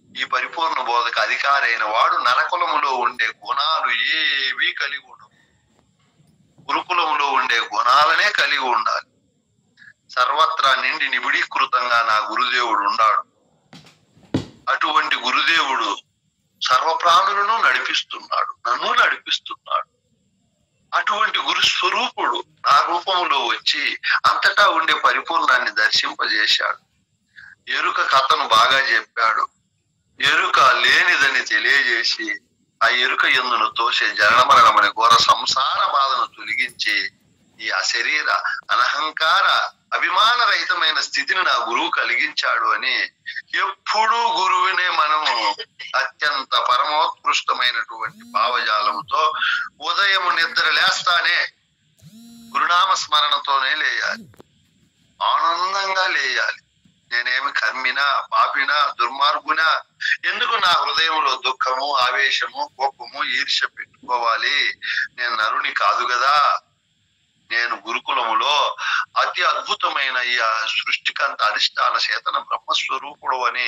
ఈ పరిపూర్ణ బోధక అధికారి అయిన వాడు నరకులములో ఉండే గుణాలు ఏవి కలిగి ఉండవు. గురుకులంలో ఉండే గుణాలనే కలిగి ఉండాలి. సర్వత్రా నిండి నిబిడీకృతంగా నా గురుదేవుడు ఉన్నాడు. అటువంటి గురుదేవుడు సర్వప్రాణులను నడిపిస్తున్నాడు, నన్ను నడిపిస్తున్నాడు. అటువంటి గురు స్వరూపుడు నా రూపంలో వచ్చి అంతటా ఉండే పరిపూర్ణాన్ని దర్శింపజేశాడు. ఎరుక కథను బాగా చెప్పాడు. ఎరుక లేనిదని తెలియజేసి ఆ ఎరుక ఎందును తోసే జనన మరణమని ఘోర సంసార బాధను తొలగించి ఈ అశరీర అనహంకార అభిమాన రహితమైన స్థితిని నా గురువు కలిగించాడు అని ఎప్పుడూ గురువునే మనము అత్యంత పరమోత్కృష్టమైనటువంటి భావజాలంతో ఉదయం నిద్ర లేస్తానే గురునామ స్మరణతోనే లేయాలి. ఆనందంగా లేయాలి. నేనేమి కర్మినా, పాపినా, దుర్మార్గునా, ఎందుకు నా హృదయంలో దుఃఖము, ఆవేశము, కోపము, ఈర్ష్య పెట్టుకోవాలి? నేను నరుని కాదు కదా. నేను గురుకులములో అతి అద్భుతమైన ఈ సృష్టికంత అధిష్టాన చేతన బ్రహ్మస్వరూపుడు అని,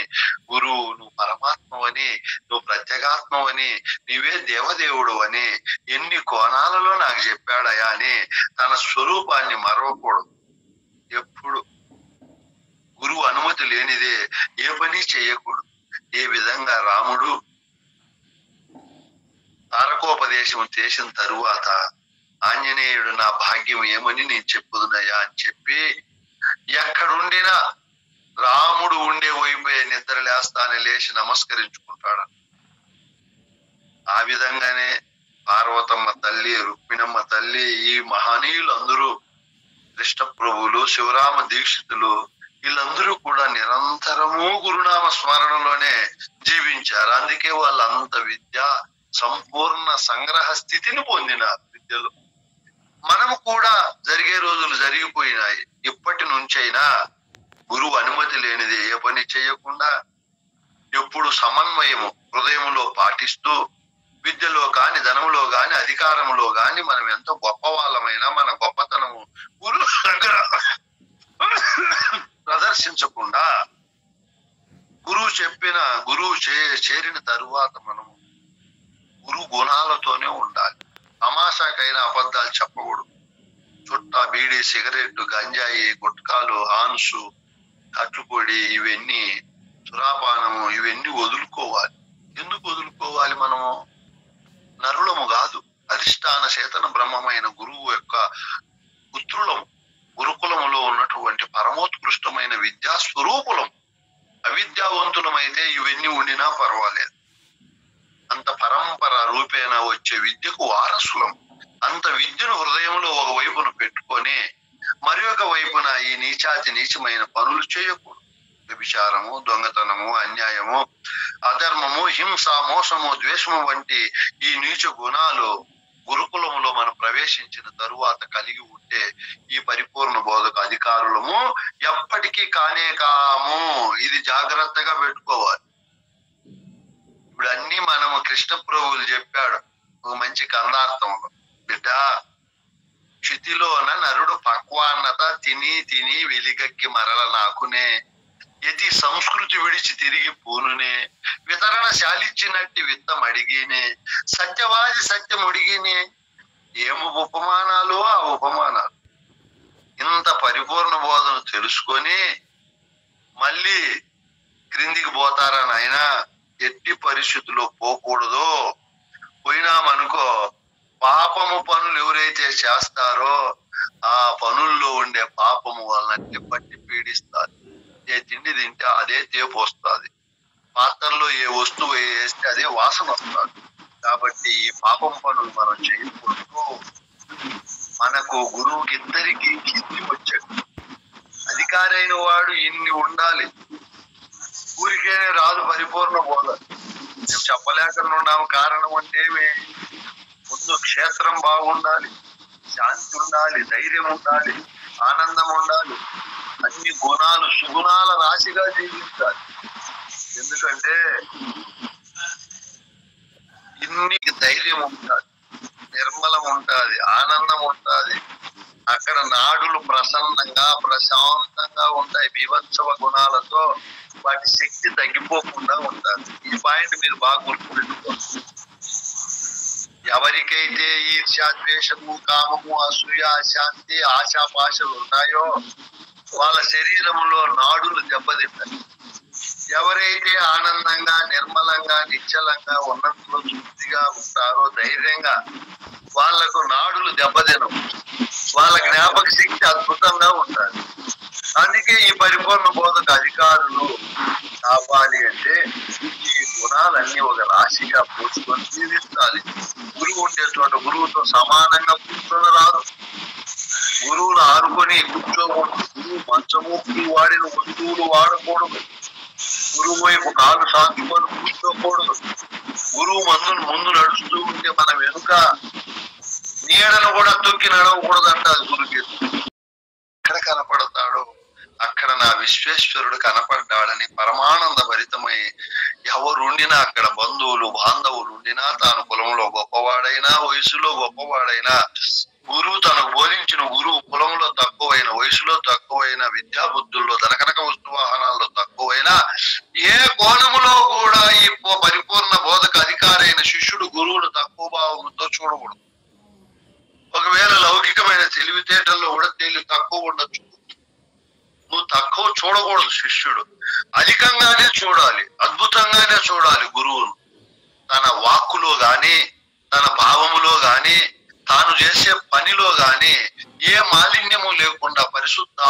గురువు నువ్వు పరమాత్మవని, నువ్వు ప్రత్యేగాత్మవని, నీవే దేవదేవుడు అని ఎన్ని కోణాలలో నాకు చెప్పాడయా అని తన స్వరూపాన్ని మరవకూడదు. ఎప్పుడు గురువు అనుమతి లేనిదే ఏ పని చేయకూడదు. ఏ విధంగా రాముడు తారకోపదేశం చేసిన తరువాత ఆంజనేయుడు నా భాగ్యం ఏమని నేను చెప్పుదునయ్యా అని చెప్పి ఎక్కడుండినా రాముడు ఉండే వైపే నిద్ర లేస్తానే లేచి నమస్కరించుకుంటాడు. ఆ విధంగానే పార్వతమ్మ తల్లి, రుక్మిణమ్మ తల్లి, ఈ మహనీయులందరూ కృష్ణ ప్రభువులు, శివరామ దీక్షితులు, వీళ్ళందరూ కూడా నిరంతరము గురునామ స్మరణలోనే జీవించారు. అందుకే వాళ్ళంత విద్య సంపూర్ణ సంగ్రహ స్థితిని పొందిన విద్యలు. మనము కూడా జరిగే రోజులు జరిగిపోయినాయి. ఇప్పటి నుంచైనా గురువు అనుమతి లేనిది ఏ పని చేయకుండా ఎప్పుడు సమన్వయము హృదయంలో పాటిస్తూ విద్యలో కాని, ధనములో గాని, అధికారములో గాని మనం ఎంతో గొప్ప వాళ్ళమైనా మన గొప్పతనము గురువు దగ్గర ప్రదర్శించకుండా గురువు చేరిన తరువాత మనము గురువు గుణాలతోనే ఉండాలి. తమాషాకైనా అబద్ధాలు చెప్పకూడదు. చుట్టా, బీడీ, సిగరెట్, గంజాయి, గుట్కాలు, హాన్సు, కట్టుపొడి, ఇవన్నీ సురాపానము, ఇవన్నీ వదులుకోవాలి. ఎందుకు వదులుకోవాలి? మనము నరులము కాదు, అధిష్టాన చేతన బ్రహ్మమైన గురువు యొక్క పుత్రులము. గురుకులములో ఉన్నటువంటి పరమోత్కృష్టమైన విద్యా స్వరూపులం. అవిద్యావంతులమైతే ఇవన్నీ ఉండినా పర్వాలేదు. అంత పరంపర రూపేణ వచ్చే విద్యకు వారసులం. అంత విద్యను హృదయంలో ఒక వైపును పెట్టుకొని మరి ఒక వైపున ఈ నీచమైన పనులు చేయకూడదు. వ్యభిచారము, దొంగతనము, అన్యాయము, అధర్మము, హింస, మోసము, ద్వేషము వంటి ఈ నీచ గుణాలు గురుకులములో మనం ప్రవేశించిన తరువాత కలిగి ఉంటే ఈ పరిపూర్ణ బోధక అధికారులము ఎప్పటికీ కానే కాము. ఇది జాగ్రత్తగా పెట్టుకోవాలి. ఇప్పుడు అన్ని మనము కృష్ణ ప్రభువులు చెప్పాడు ఒక మంచి కందార్థంలో, బిడ్డ క్షితిలోన నరుడు పక్వాన్నత తిని వెలిగక్కి మరల నాకునే, యతి సంస్కృతి విడిచి తిరిగి పూనునే, వితరణ శాలిచ్చినట్టి విత్తం అడిగినే, సత్యవాది సత్యం అడిగినే. ఏము ఉపమానాలు ఆ ఉపమానాలు. ఇంత పరిపూర్ణ బోధన తెలుసుకొని మళ్ళీ క్రిందికి పోతారా నాయనా? ఎట్టి పరిస్థితుల్లో పోకూడదు. పోయినామనుకో పాపము పనులు ఎవరైతే చేస్తారో ఆ పనుల్లో ఉండే పాపము వలన పట్టి పీడిస్తారు. ఏ తిండి తింటే అదే తేపు వస్తుంది. పాత్రలో ఏ వస్తువు వేస్తే అదే వాసన వస్తుంది. కాబట్టి ఈ పాపం పనులు మనం చేయకూడదు. మనకు గురువుకి ఇద్దరికి కీర్తి వచ్చాడు. అధికారి అయిన వాడు ఇన్ని ఉండాలి. ఊరికేనే రాదు పరిపూర్ణ బోధ. మేము చెప్పలేకుండా ఉన్నాము. కారణం అంటే ముందు క్షేత్రం బాగుండాలి, శాంతి ఉండాలి, ధైర్యం ఉండాలి, ఆనందం ఉండాలి, అన్ని గుణాలు సుగుణాల రాశిగా జీవించాలి. ఎందుకంటే ఇన్ని ధైర్యం ఉంటుంది, నిర్మలం ఉంటుంది, ఆనందం ఉంటుంది. అక్కడ నాడులు ప్రసన్నంగా ప్రశాంతంగా ఉంటాయి. బీభత్సవ గుణాలతో వాటి శక్తి తగ్గిపోకుండా ఉంటుంది. ఈ పాయింట్ మీరు బాగా గుర్తుపెట్టుకోండి. ఎవరికైతే ఈర్ష్యాద్వేషము, కామము, అసూయ, అశాంతి, ఆశాపాశలు ఉన్నాయో వాళ్ళ శరీరంలో నాడులు దెబ్బతింటాయి. ఎవరైతే ఆనందంగా, నిర్మలంగా, నిశ్చలంగా, ఉన్నంతలో తృప్తిగా ఉంటారో, ధైర్యంగా, వాళ్లకు నాడులు దెబ్బతినవు. వాళ్ళ జ్ఞాపక శక్తి అద్భుతంగా ఉంటుంది. అందుకే ఈ పరిపూర్ణ బోధక అధికారులు కావాలి అంటే ఈ గుణాలన్నీ ఒక రాశిగా పోసుకొని జీవించాలి. గురువు ఉండే చోట గురువుతో సమానంగా కూర్చొని రాదు. గురువులు ఆరుకొని కూర్చోకూడదు. గురువు మంచము వాడిన వస్తువులు వాడకూడదు. గురువు వైపు కాలు సాచుకొని కూర్చోకూడదు. గురువు ముందు నడుస్తూ ఉంటే మన వెనుక నీడను కూడా తొక్కి నడవకూడదు అంటారు గురువు. ఎక్కడ కనపడతాడో అక్కడ నా విశ్వేశ్వరుడు కనపడ్డాడని పరమానంద భరితమై ఎవరుండినా, అక్కడ బంధువులు బాంధవులు ఉండినా, తాను కులంలో గొప్పవాడైనా, వయసులో గొప్పవాడైనా, గురువు తనకు బోధించిన గురువు కులంలో తక్కువైన, వయసులో తక్కువ తక్కువైనా, విద్యా బుద్ధుల్లో ధనకనక వస్తు వాహనాల్లో తక్కువైనా, ఏ కోణములో కూడా ఈ పరిపూర్ణ బోధక అధికారైన శిష్యుడు గురువును తక్కువ భావంతో చూడకూడదు. ఒకవేళ లౌకికమైన తెలివితేటల్లో కూడా తక్కువ ఉండొచ్చు, నువ్వు తక్కువ చూడకూడదు. శిష్యుడు అధికంగానే చూడాలి, అద్భుతంగానే చూడాలి గురువును. తన వాక్కులో గాని, తన భావములో గాని, తాను చేసే పనిలో గాని ఏ మాలిన్యము లేకుండా పరిశుద్ధ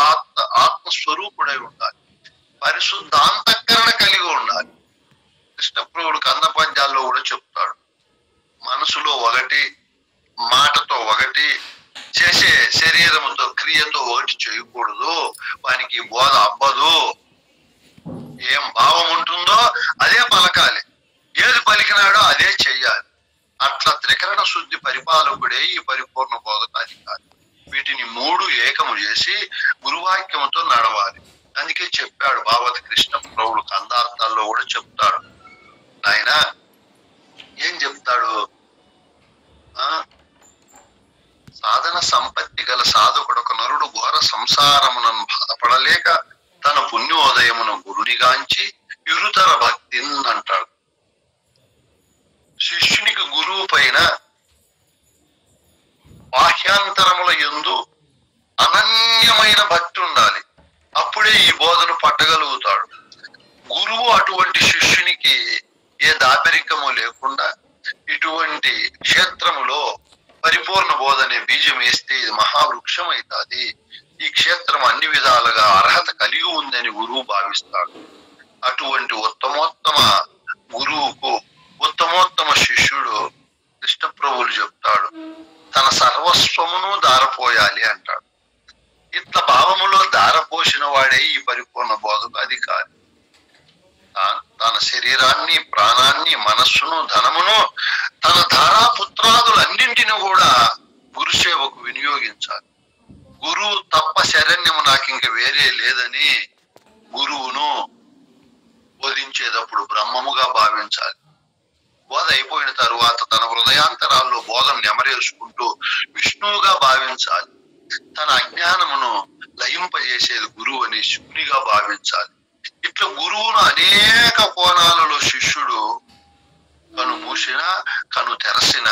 ఆత్మస్వరూపుడై ఉండాలి, పరిశుద్ధాంతఃకరణ కలిగి ఉండాలి. కృష్ణప్రభుడు కంద పద్యాల్లో కూడా చెప్తాడు, మనసులో ఒకటి, మాటతో ఒకటి, చేసే శరీరముతో క్రియతో ఒకటి చేయకూడదు. వానికి బోధ అబ్బదు. ఏం భావం ఉంటుందో అదే పలకాలి, ఏది పలికినాడో అదే చెయ్యాలి. అట్లా త్రికరణ శుద్ధి పరిపాలకుడే ఈ పరిపూర్ణ బోధక అధికారి. వీటిని మూడు ఏకము చేసి గురువాక్యముతో నడవాలి. అందుకే చెప్పాడు భాగవత కృష్ణ ప్రభుడు కందార్థాల్లో కూడా చెప్తాడు. ఆయన ఏం చెప్తాడు? సాధన సంపత్తి గల సాధకుడొక నరుడు ఘోర సంసారమునను బాధపడలేక తన పుణ్యోదయమును గురునిగాంచి ఇరుతర భక్తిన్ అంటాడు. శిష్యునికి గురువు పైన బాహ్యాంతరముల యందు అనన్యమైన భక్తి ఉండాలి. అప్పుడే ఈ బోధను పట్టగలుగుతాడు. గురువు అటువంటి శిష్యునికి ఏ దాపరికము లేకుండా ఇటువంటి క్షేత్రములో పరిపూర్ణ బోధనే బీజం వేస్తే ఇది మహావృక్షం అవుతుంది. ఈ క్షేత్రం అన్ని విధాలుగా అర్హత కలిగి ఉందని గురువు భావిస్తాడు. అటువంటి ఉత్తమోత్తమ గురువుకు ఉత్తమోత్తమ శిష్యుడు కృష్ణప్రభువులు చెప్తాడు, తన సర్వస్వమును దారపోయాలి అంటాడు. ఇట్ల భావములో దారపోసిన వాడే ఈ పరిపూర్ణ బోధకు అధికారి. తన శరీరాన్ని, ప్రాణాన్ని, మనస్సును, ధనమును, తన ధారాపుత్రాదులన్నింటినీ కూడా గురుసేవకు వినియోగించాలి. గురువు తప్ప శరణ్యము నాకు ఇంక వేరే లేదని గురువును బోధించేటప్పుడు బ్రహ్మముగా భావించాలి. బోధ అయిపోయిన తరువాత తన హృదయాంతరాల్లో బోధను నెమరేసుకుంటూ విష్ణువుగా భావించాలి. తన అజ్ఞానమును లయింపజేసేది గురువు అని శివునిగా భావించాలి. ఇట్లా గురువును అనేక కోణాలలో శిష్యుడు కను మూసిన, కను తెరసిన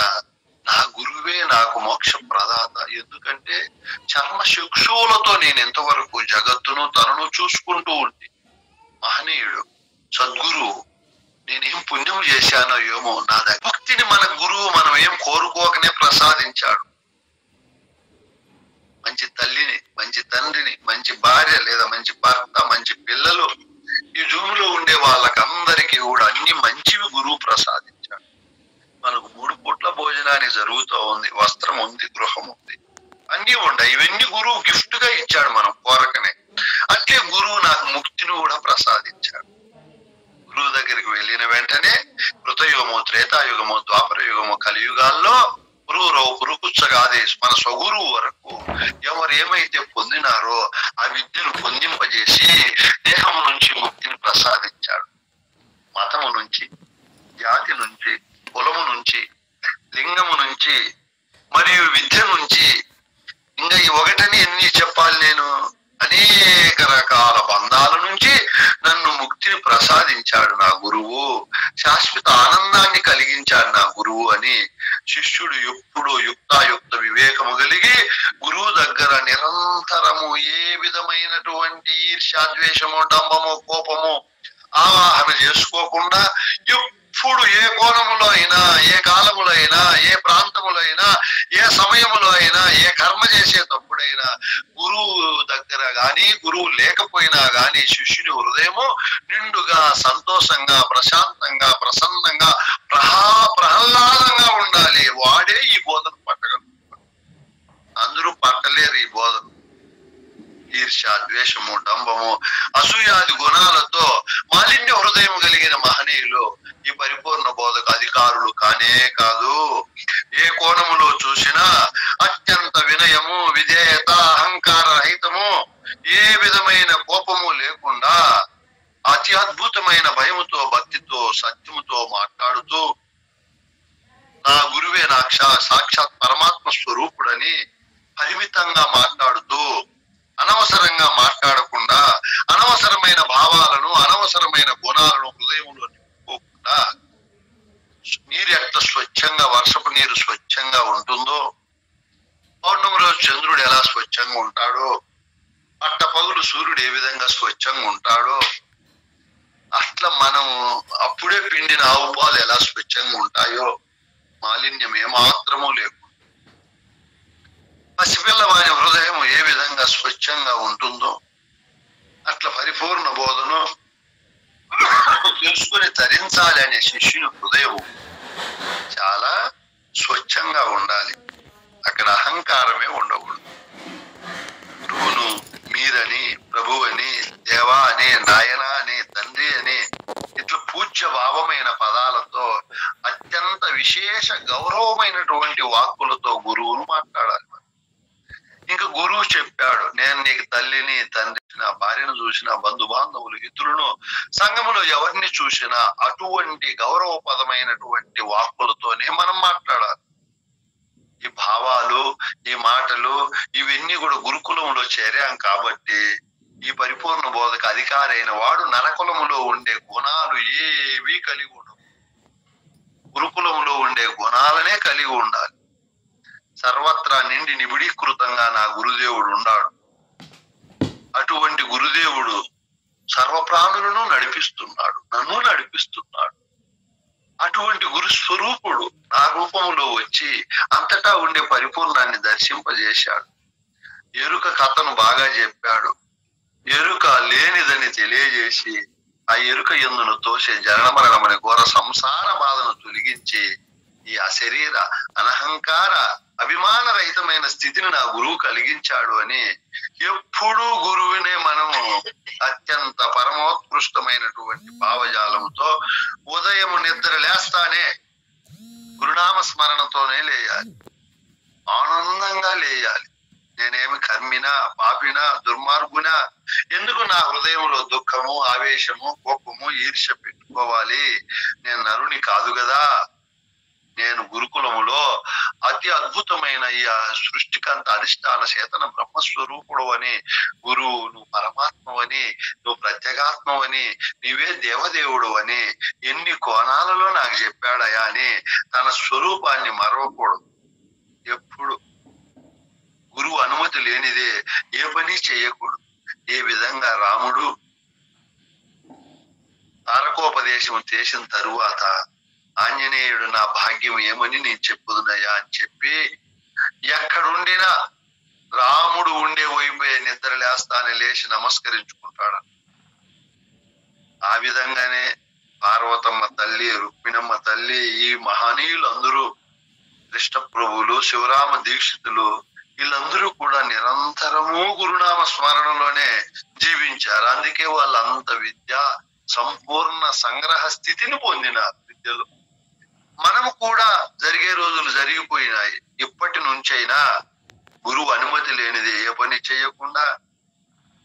నా గురువే నాకు మోక్ష ప్రదాత. ఎందుకంటే చర్మ చక్షువులతో నేను ఎంతవరకు జగత్తును తనను చూసుకుంటూ ఉంటే మహనీయుడు సద్గురువు నేనేం పుణ్యం చేశానో ఏమో నా దగ్గర భక్తిని మన గురువు మనం ఏం కోరుకోకనే ప్రసాదించాడు. మంచి తల్లిని, మంచి తండ్రిని, మంచి భార్య లేదా మంచి భర్త, మంచి పిల్లలు, ఈ జూములో ఉండే వాళ్ళకందరికీ కూడా అన్ని మంచివి గురువు ప్రసాదించాడు. మనకు 3 పూట్ల భోజనానికి జరుగుతూ ఉంది, వస్త్రం ఉంది, గృహం ఉంది, అన్ని ఉన్నాయి. ఇవన్నీ గురువు గిఫ్ట్ గా ఇచ్చాడు మనం కోరకనే. అట్లే గురువు నాకు ముక్తిని కూడా ప్రసాదించాడు. గురువు దగ్గరికి వెళ్ళిన వెంటనే కృతయుగము, త్రేతాయుగము, ద్వాపర యుగము, కలియుగాల్లో పురుకుచ్చగాదే మన స్వగురువు వరకు ఎవరు ఏమైతే పొందినారో ఆ విద్యను పొందింపజేసి దేహము నుంచి ముక్తిని ప్రసాదించాడు. మతము నుంచి, జాతి నుంచి, కులము నుంచి, లింగము నుంచి మరియు విద్య నుంచి, ఇంకా ఈ ఒకటని ఎన్ని చెప్పాలి నేను, అనేక రకాల బంధాల నుంచి నన్ను ముక్తిని ప్రసాదించాడు నా గురువు, శాశ్వత ఆనందాన్ని కలిగించాడు నా గురువు అని శిష్యుడు ఎప్పుడు యుక్తాయుక్త వివేకము కలిగి గురువు దగ్గర నిరంతరము ఏ విధమైనటువంటి ఈర్ష్యాద్వేషము, డంబము, కోపము ఆవాహన చేసుకోకుండా ఎప్పుడు ఏ కోణములో అయినా, ఏ కాలములో అయినా, ఏ ప్రాంతములో అయినా, ఏ సమయములో అయినా, ఏ కర్మ చేసేటప్పుడైనా గురువు దగ్గర గాని, గురువు లేకపోయినా గాని శిష్యుని హృదయము నిండుగా సంతోషంగా, ప్రశాంతంగా, ప్రసన్నంగా, ప్రహ్లాదంగా ఉండాలి. వాడే ఈ బోధన పట్టగలుగుతాడు. అందరూ పట్టలేరు ఈ బోధన. ఈర్ష్య, ద్వేషము, డంబము, అసూయాది గుణాలతో మాలిన్య హృదయం కలిగిన మహనీయులు ఈ పరిపూర్ణ బోధక అధికారులు కానే కాదు. ఏ కోణములో చూసినా అత్యంత వినయము, విధేయత, అహంకార రహితము, ఏ విధమైన కోపము లేకుండా అతి అద్భుతమైన భయముతో, భక్తితో, సత్యముతో మాట్లాడుతూ నా గురువే నా సాక్షాత్ పరమాత్మ స్వరూపుడని పరిమితంగా మాట్లాడుతూ అనవసరంగా పగలు సూర్యుడు ఏ విధంగా స్వచ్ఛంగా ఉంటాడో అట్లా మనం అప్పుడే పిండిన ఆవు పాలు ఎలా స్వచ్ఛంగా ఉంటాయో మాలిన్యం ఏమాత్రము లేకుండా పసిపిల్లవారి హృదయం ఏ విధంగా స్వచ్ఛంగా ఉంటుందో అట్లా పరిపూర్ణ బోధను తెలుసుకొని తరించాలి అనే శిష్యుని హృదయం చాలా స్వచ్ఛంగా ఉండాలి. అక్కడ అహంకారమే ఉండకూడదు. గురువును మీరని, ప్రభు అని, దేవా అని, నాయన అని, తండ్రి అని ఇట్లా పూజ్య భావమైన పదాలతో అత్యంత విశేష గౌరవమైనటువంటి వాక్కులతో గురువును మాట్లాడాలి. ఇంకా గురువు చెప్పాడు, నేను నీకు తల్లిని, తండ్రి, నా భార్యను చూసిన, బంధుబాంధవులు, ఇతరులను, సంఘములో ఎవరిని చూసినా అటువంటి గౌరవపదమైనటువంటి వాక్కులతోనే మనం మాట్లాడాలి. ఈ భావాలు, ఈ మాటలు ఇవన్నీ కూడా గురుకులంలో చేరాం కాబట్టి ఈ పరిపూర్ణ బోధకు అధికారి అయిన వాడు నరకులములో ఉండే గుణాలు ఏవి కలిగి ఉండవు. గురుకులంలో ఉండే గుణాలనే కలిగి ఉండాలి. సర్వత్రా నిండి నిబిడీకృతంగా నా గురుదేవుడు ఉన్నాడు. అటువంటి గురుదేవుడు సర్వప్రాణులను నడిపిస్తున్నాడు, నన్ను నడిపిస్తున్నాడు. అటువంటి గురు స్వరూపుడు నా రూపంలో వచ్చి అంతటా ఉండే పరిపూర్ణాన్ని దర్శింపజేశాడు. ఎరుక కథను బాగా చెప్పాడు. ఎరుక లేనిదని తెలియజేసి ఆ ఎరుక యందును తోసే జనమరణమని ఘోర సంసార బాధను తొలగించి ఈ అశరీర అనహంకార అభిమాన రహితమైన స్థితిని నా గురువు కలిగించాడు అని ఎప్పుడూ గురువునే మనము అత్యంత పరమోత్కృష్టమైనటువంటి భావజాలంతో ఉదయము నిద్ర లేస్తానే గురునామ స్మరణతోనే లేయాలి, ఆనందంగా లేయాలి. నేనేమి కర్మినా, పాపినా, దుర్మార్గునా, ఎందుకు నా హృదయంలో దుఃఖము, ఆవేశము, కోపము, ఈర్ష్య పెట్టుకోవాలి? నేను నరుని కాదు కదా. నేను గురుకులములో అతి అద్భుతమైన ఈ సృష్టికంత అధిష్టాన చేతన బ్రహ్మస్వరూపుడు అని, గురువు నువ్వు పరమాత్మవని, నువ్వు ప్రత్యేగాత్మవని, నీవే దేవదేవుడు అని ఎన్ని కోణాలలో నాకు చెప్పాడయా అని తన స్వరూపాన్ని మరవకూడదు. ఎప్పుడు గురువు అనుమతి లేనిదే ఏ పని చేయకూడదు. ఏ విధంగా రాముడు తారకోపదేశం చేసిన తరువాత ఆంజనేయుడు నా భాగ్యం ఏమని నేను చెప్పుదునయ్యా అని చెప్పి ఎక్కడుండినా రాముడు ఉండే వైపే నిద్ర లేస్తానే లేచి నమస్కరించుకుంటాడు. ఆ విధంగానే పార్వతమ్మ తల్లి, రుక్మిణమ్మ తల్లి, ఈ మహనీయులు అందరూ, కృష్ణ ప్రభువులు, శివరామ దీక్షితులు, వీళ్ళందరూ కూడా నిరంతరము గురునామ స్మరణలోనే జీవించారు. అందుకే వాళ్ళంత విద్య సంపూర్ణ సంగ్రహ స్థితిని పొందిన విద్యలు. మనము కూడా జరిగే రోజులు జరిగిపోయినాయి. ఇప్పటి నుంచైనా గురువు అనుమతి లేనిది ఏ పని చేయకుండా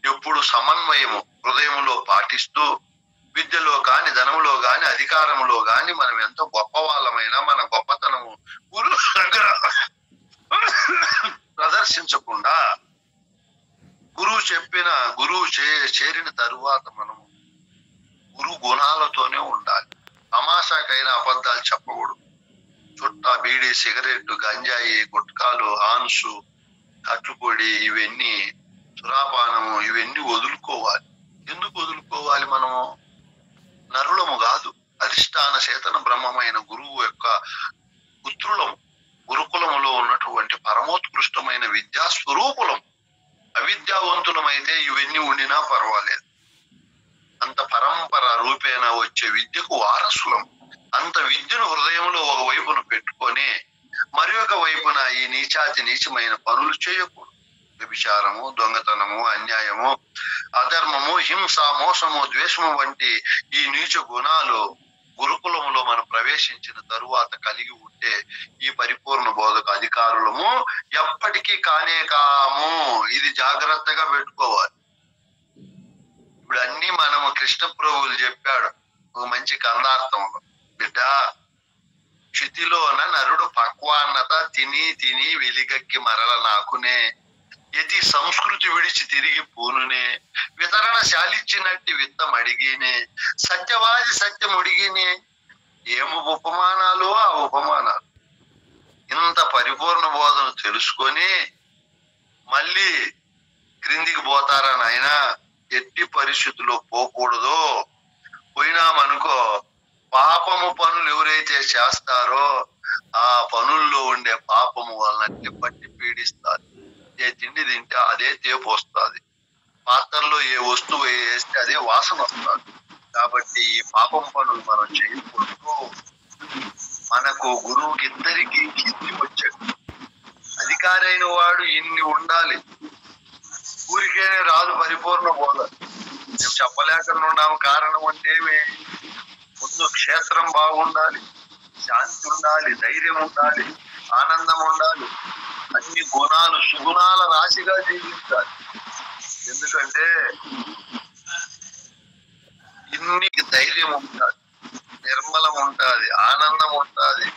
ఎప్పుడు సమన్వయము హృదయంలో పాటిస్తూ విద్యలో కాని, ధనములో గాని, అధికారములో గాని మనం ఎంతో గొప్ప వాళ్ళమైనా మన గొప్పతనము గురువు దగ్గర ప్రదర్శించకుండా గురువు చేరిన తరువాత మనము గురు గుణాలతోనే ఉండాలి. తమాషాకైనా అబద్ధాలు చెప్పకూడదు. చుట్టా, బీడి, సిగరెట్, గంజాయి, గుట్కాలు, ఆన్సు, కట్టుపొడి, ఇవన్నీ సురాపానము, ఇవన్నీ వదులుకోవాలి. ఎందుకు వదులుకోవాలి? మనము నరులము కాదు, అధిష్టాన చేతన బ్రహ్మమైన గురువు యొక్క పుత్రులము. గురుకులములో ఉన్నటువంటి పరమోత్కృష్టమైన విద్యా స్వరూపులం. అవిద్యావంతులమైతే ఇవన్నీ ఉండినా పర్వాలేదు. అంత పరంపర రూపేణ వచ్చే విద్యకు వారసులం. అంత విద్యను హృదయంలో ఒక వైపును పెట్టుకొని మరి ఒక వైపున ఈ నీచాతి నీచమైన పనులు చేయకూడదు. వ్యభిచారము, దొంగతనము, అన్యాయము, అధర్మము, హింస, మోసము, ద్వేషము వంటి ఈ నీచ గుణాలు గురుకులములో మనం ప్రవేశించిన తరువాత కలిగి ఉంటే ఈ పరిపూర్ణ బోధక అధికారులము ఎప్పటికీ కానే కాము. ఇది జాగ్రత్తగా పెట్టుకోవాలి. ఇప్పుడు అన్ని మనము కృష్ణ ప్రభువులు చెప్పాడు ఒక మంచి కందార్థంలో, బిడ్డ క్షితిలోన నరుడు పక్వాన్నత తిని తిని వెలిగక్కి మరల నాకునే, యతి సంస్కృతి విడిచి తిరిగి పూనునే, వితరణ శాలిచ్చినట్టి విత్తం అడిగినే, సత్యవాది సత్యం అడిగినే. ఏము ఉపమానాలు ఆ ఉపమానాలు. ఇంత పరిపూర్ణ బోధను తెలుసుకొని మళ్ళీ క్రిందికి పోతారా నాయనా, ఎట్టి పరిస్థితుల్లో పోకూడదు. పోయినామనుకో పాపము పనులు ఎవరైతే చేస్తారో ఆ పనుల్లో ఉండే పాపము వాళ్ళని పట్టి పీడిస్తారు. ఏ తిండి తింటే అదే తేపు వస్తుంది, పాత్రలో ఏ వస్తువు వేస్తే అదే వాసన వస్తుంది. కాబట్టి ఈ పాపం పనులు మనం చేయకూడదు. మనకు గురువుకి ఇద్దరికి కీర్తి వచ్చాడు. అధికారి అయిన వాడు ఇన్ని ఉండాలి, ఊరికేనే రాదు పరిపూర్ణ బోధ. మేము చెప్పలేకుండా ఉన్నాము. కారణం అంటే ముందు క్షేత్రం బాగుండాలి, శాంతి ఉండాలి, ధైర్యం ఉండాలి, ఆనందం ఉండాలి, అన్ని గుణాలు సుగుణాల రాశిగా జీవించాలి. ఎందుకంటే ఇన్ని ధైర్యం ఉంటుంది, నిర్మలం ఉంటుంది, ఆనందం ఉంటుంది.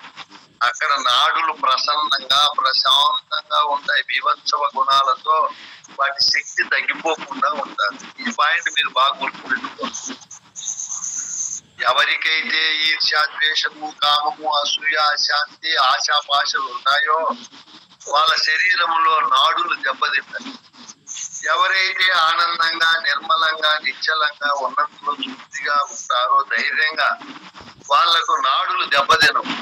అక్కడ నాడులు ప్రసన్నంగా ప్రశాంతంగా ఉంటాయి. బీభత్సవ గుణాలతో వాటి శక్తి తగ్గిపోకుండా ఉంటుంది. ఈ పాయింట్ మీరు బాగా గుర్తుపెట్టుకోండి. ఎవరికైతే ఈర్ష్యాద్వేషము, కామము, అసూయ, అశాంతి, ఆశాపాశలు ఉన్నాయో వాళ్ళ శరీరంలో నాడులు దెబ్బతింటాయి. ఎవరైతే ఆనందంగా, నిర్మలంగా, నిశ్చలంగా, ఉన్నంతలో తృప్తిగా ఉంటారో, ధైర్యంగా, వాళ్లకు నాడులు దెబ్బతినవు.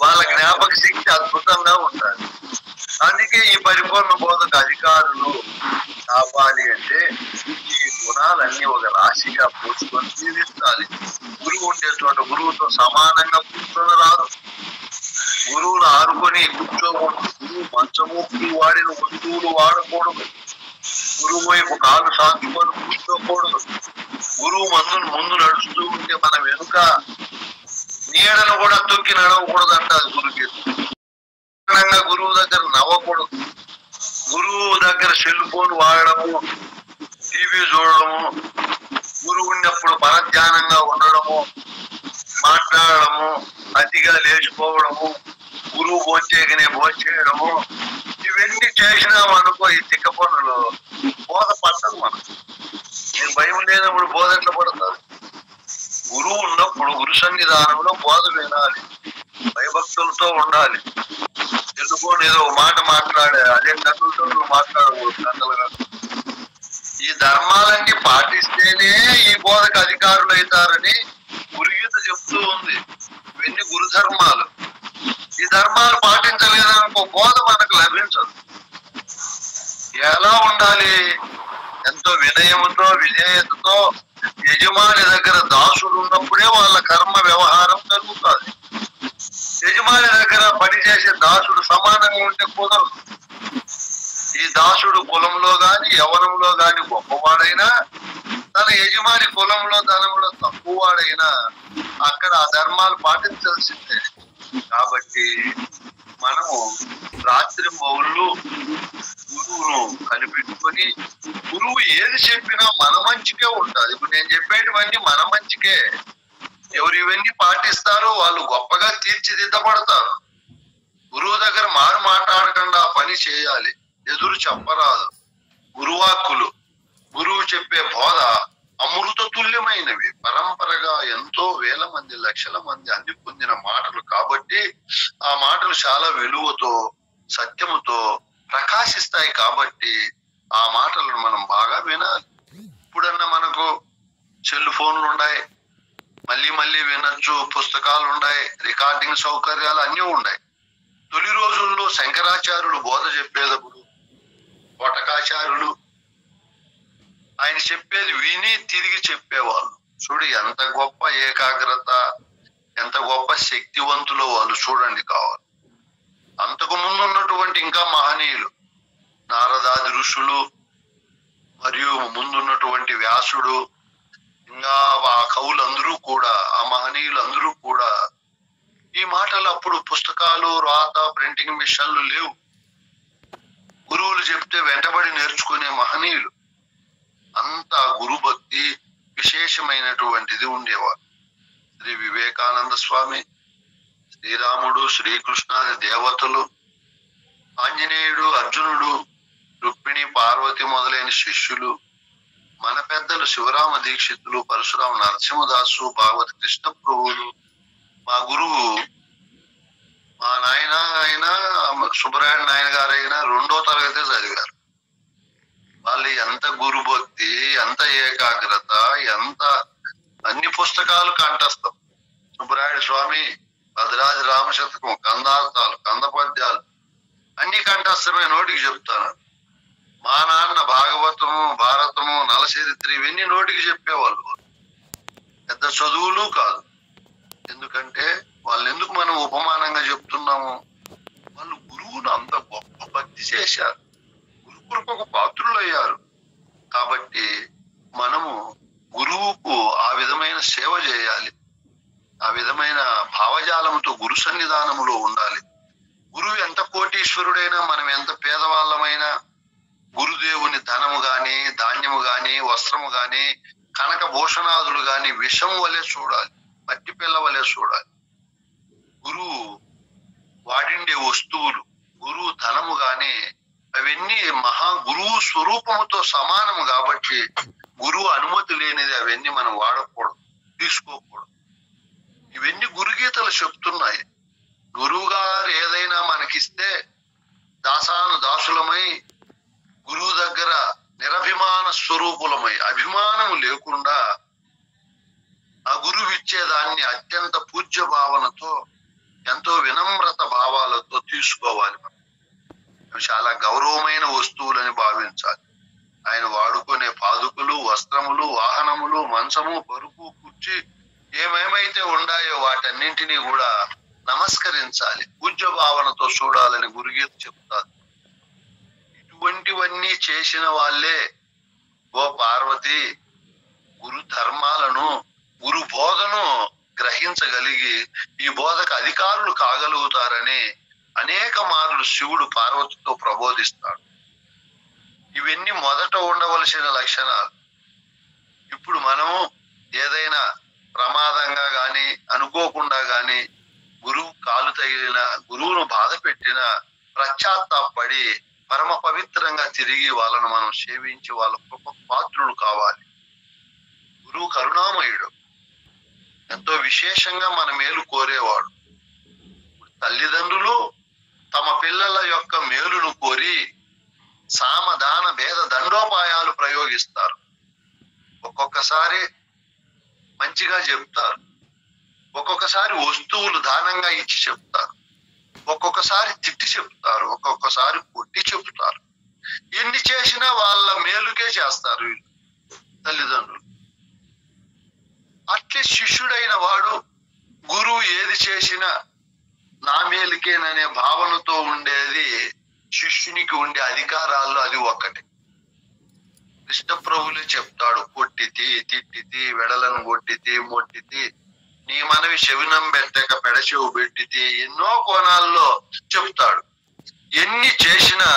వాళ్ళ జ్ఞాపక శక్తి అద్భుతంగా ఉంటుంది. అందుకే ఈ పరిపూర్ణ బోధక అధికారులు కావాలి అంటే ఈ గుణాలన్నీ ఒక రాశిగా పోసుకొని జీవించాలి. గురువు ఉండే చోట గురువుతో సమానంగా కూర్చొని రాదు. గురువులు ఆడుకొని కూర్చోకూడదు. గురువు మంచము వాడిన వస్తువులు వాడకూడదు. గురువు వైపు కాలు సాగుకొని కూర్చోకూడదు. గురువు ముందు నడుస్తూ ఉంటే మన వెనుక నీడను కూడా తొక్కి నడవకూడదు అంటారు గురుకి. గురువు దగ్గర నవ్వకూడదు. గురువు దగ్గర సెల్ ఫోన్ వాడడము, టీవీ చూడడము, గురువు ఉన్నప్పుడు పరధ్యానంగా ఉండడము, మాట్లాడడము, అతిగా లేచిపోవడము, గురువు భోంచేయకనే భోంచేయడము, ఇవన్నీ చేసినామనుకో ఈ తిక్క పనులు బోధ పట్టదు. మనకు భయం లేనప్పుడు బోధ ఎట్లా పడుతుంది? గురువు ఉన్నప్పుడు గురు సన్నిధానంలో బోధ వినాలి, భయభక్తులతో ఉండాలి. తెలుగుని ఏదో మాట మాట్లాడే అదే కన్నులతో మాట్లాడకూడదు. కన్నులుగా ఈ ధర్మాలన్నీ పాటిస్తేనే ఈ బోధకు అధికారులు అవుతారని గురుగీత చెప్తూ ఉంది. ఇవన్నీ గురు ధర్మాలు. ఈ ధర్మాలు పాటించలేదనుకో బోధ మనకు లభించదు. ఎలా ఉండాలి? ఎంతో వినయముతో, విధేయతతో, యజమాని దగ్గర దాసుడు ఉన్నప్పుడే వాళ్ళ కర్మ వ్యవహారం జరుగుతుంది. యజమాని దగ్గర పనిచేసే దాసుడు సమానంగా ఉంటే కుదరదు. ఈ దాసుడు కులంలో గాని యవనంలో గాని గొప్పవాడైనా, తన యజమాని కులంలో ధనంలో తక్కువవాడైనా అక్కడ ఆ ధర్మాలు పాటించాల్సిందే. కాబట్టి మనము రాత్రి బౌళ్ళు గురువును కనిపెట్టుకొని, గురువు ఏది చెప్పినా మన మంచికే ఉంటుంది. ఇప్పుడు నేను చెప్పేటివన్నీ మన మంచికే. ఎవరు ఇవన్నీ పాటిస్తారో వాళ్ళు గొప్పగా తీర్చిదిద్దబడతారు. గురువు దగ్గర మారు మాట్లాడకుండా పని చేయాలి, ఎదురు చెప్పరాదు. గురువాక్కులు, గురువు చెప్పే బోధ అమృత తుల్యమైనవి. పరంపరగా ఎంతో వేల మంది, లక్షల మంది అంది పొందిన మాటలు కాబట్టి ఆ మాటలు చాలా విలువతో, సత్యముతో ప్రకాశిస్తాయి. కాబట్టి ఆ మాటలను మనం బాగా వినాలి. ఇప్పుడన్నా మనకు సెల్ ఫోన్లు ఉన్నాయి, మళ్ళీ మళ్ళీ వినొచ్చు, పుస్తకాలు ఉన్నాయి, రికార్డింగ్ సౌకర్యాలు అన్నీ ఉన్నాయి. తొలి రోజుల్లో శంకరాచార్యులు బోధ చెప్పేటప్పుడు కోటకాచార్యులు ఆయన చెప్పేది విని తిరిగి చెప్పేవాళ్ళు. చూడు ఎంత గొప్ప ఏకాగ్రత, ఎంత గొప్ప శక్తివంతులో వాళ్ళు చూడండి. కావాలి అంతకు ముందు ఉన్నటువంటి ఇంకా మహనీయులు, నారదాది ఋషులు, మరియు ముందున్నటువంటి వ్యాసుడు, ఇంకా ఆ కవులందరూ కూడా, ఆ మహనీయులందరూ కూడా ఈ మాటలు అప్పుడు పుస్తకాలు, రాత, ప్రింటింగ్ మిషన్లు లేవు. గురువులు చెప్తే వెంటబడి నేర్చుకునే మహనీయులు. అంత గురుభక్తి విశేషమైనటువంటిది ఉండేవారు. శ్రీ వివేకానంద స్వామి, శ్రీరాముడు, శ్రీకృష్ణాది దేవతలు, ఆంజనేయుడు, అర్జునుడు, రుక్మిణి, పార్వతి మొదలైన శిష్యులు, మన పెద్దలు శివరామ దీక్షితులు, పరశురామ నరసింహదాసు, భాగవత కృష్ణ ప్రభువులు, మా గురువు మా నాయన అయినా సుబ్బరాయణ నాయన గారైనా 2వ తరగతి చదివారు. వాళ్ళు ఎంత గురుభక్తి, ఎంత ఏకాగ్రత, ఎంత అన్ని పుస్తకాలు కంఠస్థం. సుబ్బరాయుడు స్వామి, భద్రాజ రామశతకం, కందార్థాలు, కందపద్యాలు అన్ని కంఠస్థమే, నోటికి చెప్తాను. మా నాన్న భాగవతము, భారతము, నలచరిత్ర ఇవన్నీ నోటికి చెప్పేవాళ్ళు. పెద్ద చదువులు కాదు. ఎందుకంటే వాళ్ళు ఎందుకు మనం ఉపమానంగా చెప్తున్నాము? వాళ్ళు గురువును అంత గొప్ప భక్తి చేశారు, గురు కృపకు పాత్రులు అయ్యారు. కాబట్టి మనము గురువుకు ఆ విధమైన సేవ చేయాలి, ఆ విధమైన భావజాలంతో గురు సన్నిధానంలో ఉండాలి. గురువు ఎంత కోటీశ్వరుడైనా, మనం ఎంత పేదవాళ్ళమైనా, గురుదేవుని ధనము గాని, ధాన్యము గాని, వస్త్రము గాని, కనక భూషణాదులు గాని విషం వలె చూడాలి, మట్టి పిల్ల వలె చూడాలి. గురువు వాడిండే వస్తువులు, గురువు ధనము గాని అవన్నీ మహా గురువు స్వరూపముతో సమానము. కాబట్టి గురువు అనుమతి లేనిది అవన్నీ మనం వాడకూడదు, తీసుకోకూడదు. ఇవన్నీ గురుగీతలు చెప్తున్నాయి. గురువు గారు ఏదైనా మనకిస్తే దాసాను దాసులమై, గురువు దగ్గర నిరభిమాన స్వరూపులమై, అభిమానము లేకుండా ఆ గురువు ఇచ్చేదాన్ని అత్యంత పూజ్య భావనతో, ఎంతో వినమ్రత భావాలతో తీసుకోవాలి. అవి చాలా గౌరవమైన వస్తువులని భావించాలి. ఆయన వాడుకునే పాదుకులు, వస్త్రములు, వాహనములు, మంచము, పరుపు, కుర్చీ ఏమేమైతే ఉన్నాయో వాటన్నింటినీ కూడా నమస్కరించాలి, పూజ్య భావనతో చూడాలని గురుగీత చెప్తారు. ఇటువంటివన్నీ చేసిన వాళ్ళే ఓ పార్వతి గురు ధర్మాలను, గురు బోధను గ్రహించగలిగి ఈ బోధకు అధికారులు కాగలుగుతారని అనేక మార్లు శివుడు పార్వతితో ప్రబోధిస్తాడు. ఇవన్నీ మొదట ఉండవలసిన లక్షణాలు. ఇప్పుడు మనము ఏదైనా ప్రమాదంగా గాని, అనుకోకుండా గాని గురువు కాలు తగిలిన, గురువును బాధ పెట్టిన పశ్చాత్తాపడి పరమ పవిత్రంగా తిరిగి వాళ్ళను మనం సేవించి వాళ్ళ కృప పాత్రులు కావాలి. గురువు కరుణామయుడు, ఎంతో విశేషంగా మన మేలు కోరేవాడు. తల్లిదండ్రులు తమ పిల్లల యొక్క మేలును కోరి సామదాన భేద దండోపాయాలు ప్రయోగిస్తారు. ఒక్కొక్కసారి మంచిగా చెప్తారు, ఒక్కొక్కసారి వస్తువులు దానంగా ఇచ్చి చెప్తారు, ఒక్కొక్కసారి తిట్టి చెప్తారు, ఒక్కొక్కసారి కొట్టి చెప్తారు. ఎన్ని చేసినా వాళ్ళ మేలుకే చేస్తారు వీళ్ళు తల్లిదండ్రులు. అట్లే శిష్యుడైన వాడు గురువు ఏది చేసినా నా మేలుకేననే భావనతో ఉండేది శిష్యునికి ఉండే అధికారాల్లో అది ఒక్కటి. కృష్ణప్రభులే చెప్తాడు, కొట్టితి, తిట్టితి, వెడలను కొట్టితి, మొట్టితి, నీ మనవి శవినం పెట్టక పెడచెవు పెట్టితి, ఎన్నో కోణాల్లో చెప్తాడు. ఎన్ని చేసినా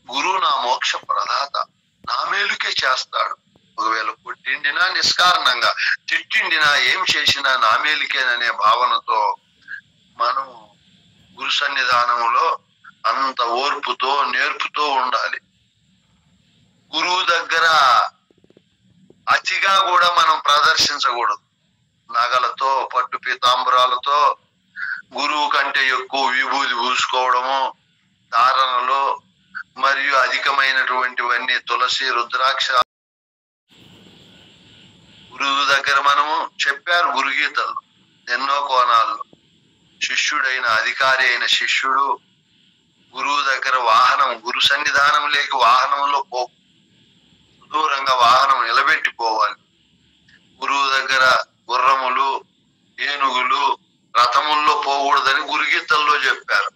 గురువు నా మోక్ష ప్రదాత, నా మేలుకే చేస్తాడు. ఒకవేళ కొట్టిండినా నిష్కారణంగా, తిట్టిండినా, ఏం చేసినా నా మేలుకేననే భావనతో మనం గురు సన్నిధానంలో అంత ఓర్పుతో, నేర్పుతో ఉండాలి. గురువు దగ్గర అతిగా కూడా మనం ప్రదర్శించకూడదు. నగలతో, పట్టు పీతాంబరాలతో, గురువు కంటే ఎక్కువ విభూది పూసుకోవడము, ధారణలో మరియు అధికమైనటువంటివన్నీ తులసి, రుద్రాక్ష. గురువు దగ్గర మనము చెప్పారు గురుగీతల్లో ఎన్నో కోణాల్లో. శిష్యుడైన, అధికారి అయిన శిష్యుడు గురువు దగ్గర వాహనం, గురు సన్నిధానం లేక వాహనంలో దూరంగా వాహనం నిలబెట్టిపోవాలి. గురువు దగ్గర గుర్రములు, ఏనుగులు, రథముల్లో పోకూడదని గురుగీతల్లో చెప్పారు.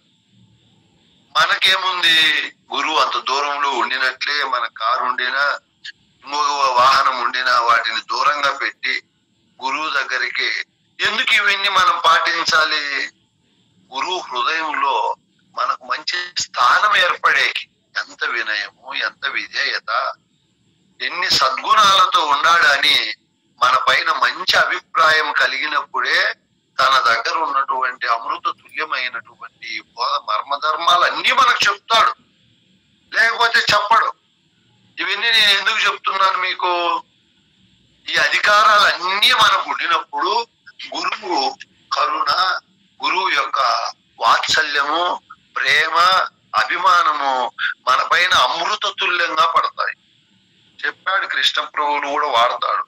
మనకేముంది, గురువు అంత దూరంలో ఉండినట్లే మన కారు ఉండినా, ఇంకొక వాహనం ఉండినా వాటిని దూరంగా పెట్టి గురువు దగ్గరికి ఎందుకు ఇవన్నీ మనం పాటించాలి? గురువు హృదయంలో మనకు మంచి స్థానం ఏర్పడేకి ఎంత వినయము, ఎంత విధేయత, ఎన్ని సద్గుణాలతో ఉన్నాడని మన పైన మంచి అభిప్రాయం కలిగినప్పుడే తన దగ్గర ఉన్నటువంటి అమృత తుల్యమైనటువంటి బోధ మర్మధర్మాలు అన్ని మనకు చెప్తాడు, లేకపోతే చెప్పడు. ఇవన్నీ నేను ఎందుకు చెప్తున్నాను మీకు? ఈ అధికారాలన్నీ మనకు ఉండినప్పుడు గురువు కరుణ, గురువు యొక్క వాత్సల్యము, ప్రేమ, అభిమానము మన పైన అమృత తుల్యంగా పడతాయి. చెప్పాడు. కృష్ణ ప్రభువును కూడా వాడతాడు.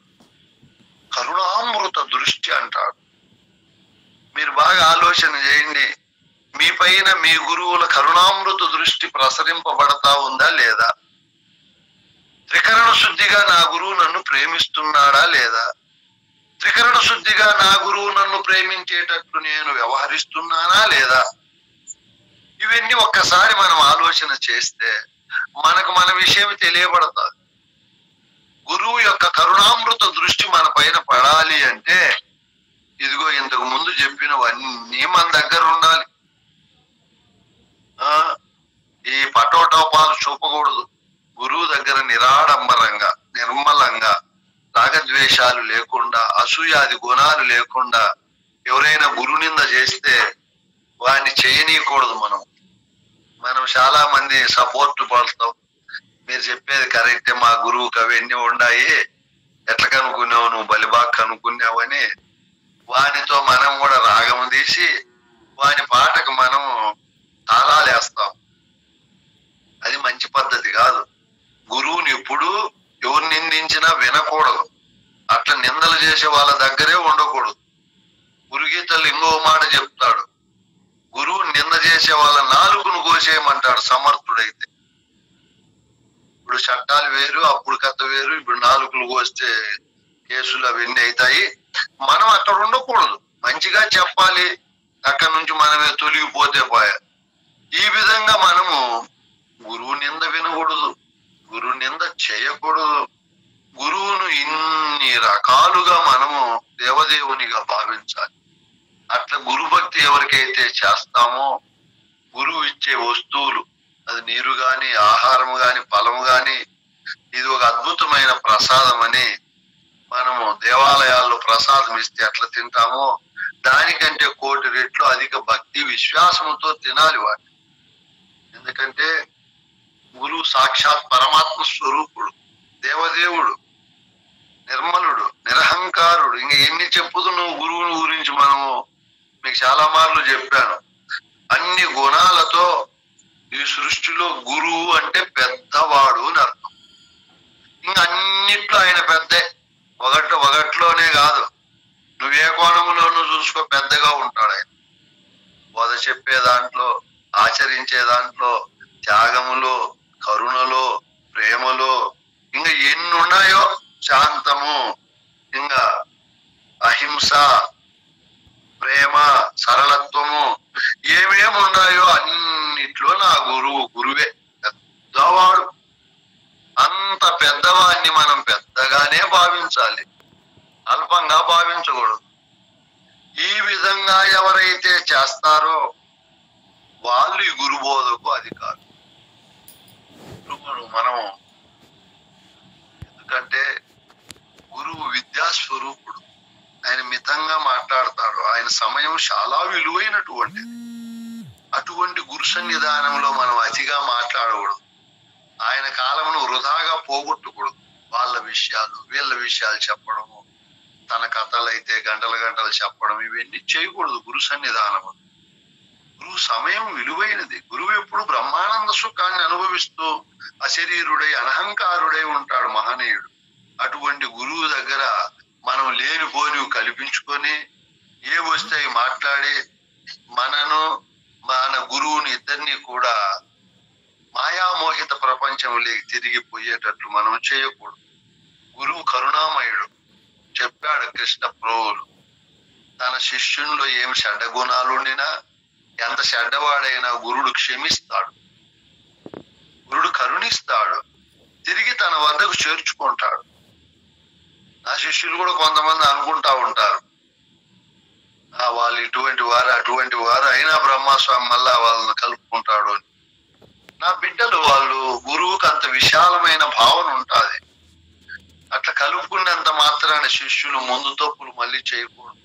కరుణామృత దృష్టి అంటాడు. మీరు బాగా ఆలోచన చేయండి. మీ పైన మీ గురువుల కరుణామృత దృష్టి ప్రసరింపబడతా ఉందా లేదా? త్రికరణ శుద్ధిగా నా గురువు నన్ను ప్రేమిస్తున్నాడా లేదా? త్రికరణ శుద్ధిగా నా గురువు నన్ను ప్రేమించేటట్లు నేను వ్యవహరిస్తున్నానా లేదా? ఇవన్నీ ఒక్కసారి మనం ఆలోచన చేస్తే మనకు మన విషయం తెలియబడతాది. గురువు యొక్క కరుణామృత దృష్టి మన పైన పడాలి అంటే ఇదిగో ఇంతకు ముందు చెప్పినవన్నీ మన దగ్గర ఉండాలి. ఈ పటోటోపాలు చూపకూడదు. గురువు దగ్గర నిరాడంబరంగా, నిర్మలంగా, రాగద్వేషాలు లేకుండా, అసూయాది గుణాలు లేకుండా ఎవరైనా గురునింద చేస్తే వాడిని చేయనీయకూడదు. మనం చాలా మంది సపోర్ట్ పడతాం. మీరు చెప్పేది కరెక్టే, మా గురువుకి అవన్నీ ఉన్నాయి, ఎట్లా కనుక్కున్నావు నువ్వు, బలిబాగ్ కనుక్కున్నావని వానితో మనం కూడా రాగం తీసి వాని పాటకు మనం తాళాలేస్తాం. అది మంచి పద్ధతి కాదు. గురువుని ఎప్పుడు ఎవరు నిందించినా వినకూడదు. అట్లా నిందలు చేసే వాళ్ళ దగ్గరే ఉండకూడదు. గురుగీతలు ఇంకో మాట చెప్తాడు, గురువు నింద చేసే వాళ్ళ నాలుగును కోసేయమంటాడు సమర్థుడైతే. ఇప్పుడు చట్టాలు వేరు, అప్పుడు కథ వేరు. ఇప్పుడు నాలుగులు కోస్తే కేసులు అవన్నీ అవుతాయి. మనం అక్కడ ఉండకూడదు, మంచిగా చెప్పాలి. అక్కడి నుంచి మనమే తొలగిపోతే పోయా. ఈ విధంగా మనము గురువు నింద వినకూడదు, గురువు నింద చేయకూడదు. గురువును ఇన్ని రకాలుగా మనము దేవదేవునిగా భావించాలి. అట్లా గురుభక్తి ఎవరికైతే చేస్తామో, గురువు ఇచ్చే వస్తువులు, అది నీరు గాని, ఆహారం గాని, ఫలము గాని, ఇది ఒక అద్భుతమైన ప్రసాదం అని మనము దేవాలయాల్లో ప్రసాదం ఇస్తే ఎట్లా తింటామో దానికంటే 1,000,000 రెట్లు అధిక భక్తి విశ్వాసంతో తినాలి వాటిని. ఎందుకంటే గురువు సాక్షాత్ పరమాత్మ స్వరూపుడు, దేవదేవుడు, నిర్మలుడు, నిరహంకారుడు. ఇంక ఎన్ని చెప్పుదు నువ్వు గురువుని గురించి. మనము మీకు చాలా మార్లు చెప్పాను, అన్ని గుణాలతో ఈ సృష్టిలో గురువు అంటే పెద్దవాడు అని అర్థం. ఇంకా అన్నిట్లో ఆయన పెద్దే. ఒకట్లోనే కాదు, నువ్వే కోణంలోనూ చూసుకో, పెద్దగా ఉంటాడు ఆయన. బోధ చెప్పే దాంట్లో, ఆచరించే దాంట్లో, త్యాగములో, కరుణలో, ప్రేమలో, ఇంకా ఎన్ని ఉన్నాయో, శాంతము, ఇంకా అహింస, ప్రేమ, సరళత్వము, ఏమేమి ఉన్నాయో అన్నిట్లో నా గురువే పెద్దవాడు. అంత పెద్దవాడిని మనం పెద్దగానే భావించాలి, అల్పంగా భావించకూడదు. ఈ విధంగా ఎవరైతే చేస్తారో వాళ్ళు ఈ గురుబోధకు అధికారులు. మనం ఎందుకంటే గురువు విద్యాస్వరూపుడు, ఆయన మితంగా మాట్లాడతాడు. ఆయన సమయం చాలా విలువైనటువంటిది. అటువంటి గురు సన్నిధానంలో మనం అతిగా మాట్లాడకూడదు. ఆయన కాలమును వృధాగా పోగొట్టకూడదు. వాళ్ళ విషయాలు, వీళ్ళ విషయాలు చెప్పడము, తన కథలు అయితే గంటలు గంటలు చెప్పడం, ఇవన్నీ చేయకూడదు గురు సన్నిధానము. గురువు సమయం విలువైనది. గురువు ఎప్పుడు బ్రహ్మానంద సుఖాన్ని అనుభవిస్తూ అశరీరుడై అనహంకారుడై ఉంటాడు మహనీయుడు. అటువంటి గురువు దగ్గర మనం లేనిపోనివి కల్పించుకొని ఏ వస్తాయి మాట్లాడి మనను మన గురువుని ఇద్దరిని కూడా మాయామోహిత ప్రపంచంలోకి తిరిగిపోయేటట్లు మనం చేయకూడదు. గురువు కరుణామయుడు. చెప్పాడు కృష్ణ ప్రభువులు, తన శిష్యుల్లో ఏం చెడ్డ గుణాలు ఉండినా, ఎంత చెడ్డవాడైనా గురుడు క్షమిస్తాడు, గురుడు కరుణిస్తాడు, తిరిగి తన వద్దకు చేర్చుకుంటాడు. నా శిష్యులు కూడా కొంతమంది అనుకుంటా ఉంటారు, వాళ్ళు ఇటువంటి వారు అటువంటి వారు, అయినా బ్రహ్మస్వామి మళ్ళా వాళ్ళని కలుపుకుంటాడు అని. నా బిడ్డలు, వాళ్ళు గురువుకు అంత విశాలమైన భావన ఉంటుంది. అట్లా కలుపుకున్నంత మాత్రాన శిష్యులు ముందు తప్పులు మళ్ళీ చేయకూడదు.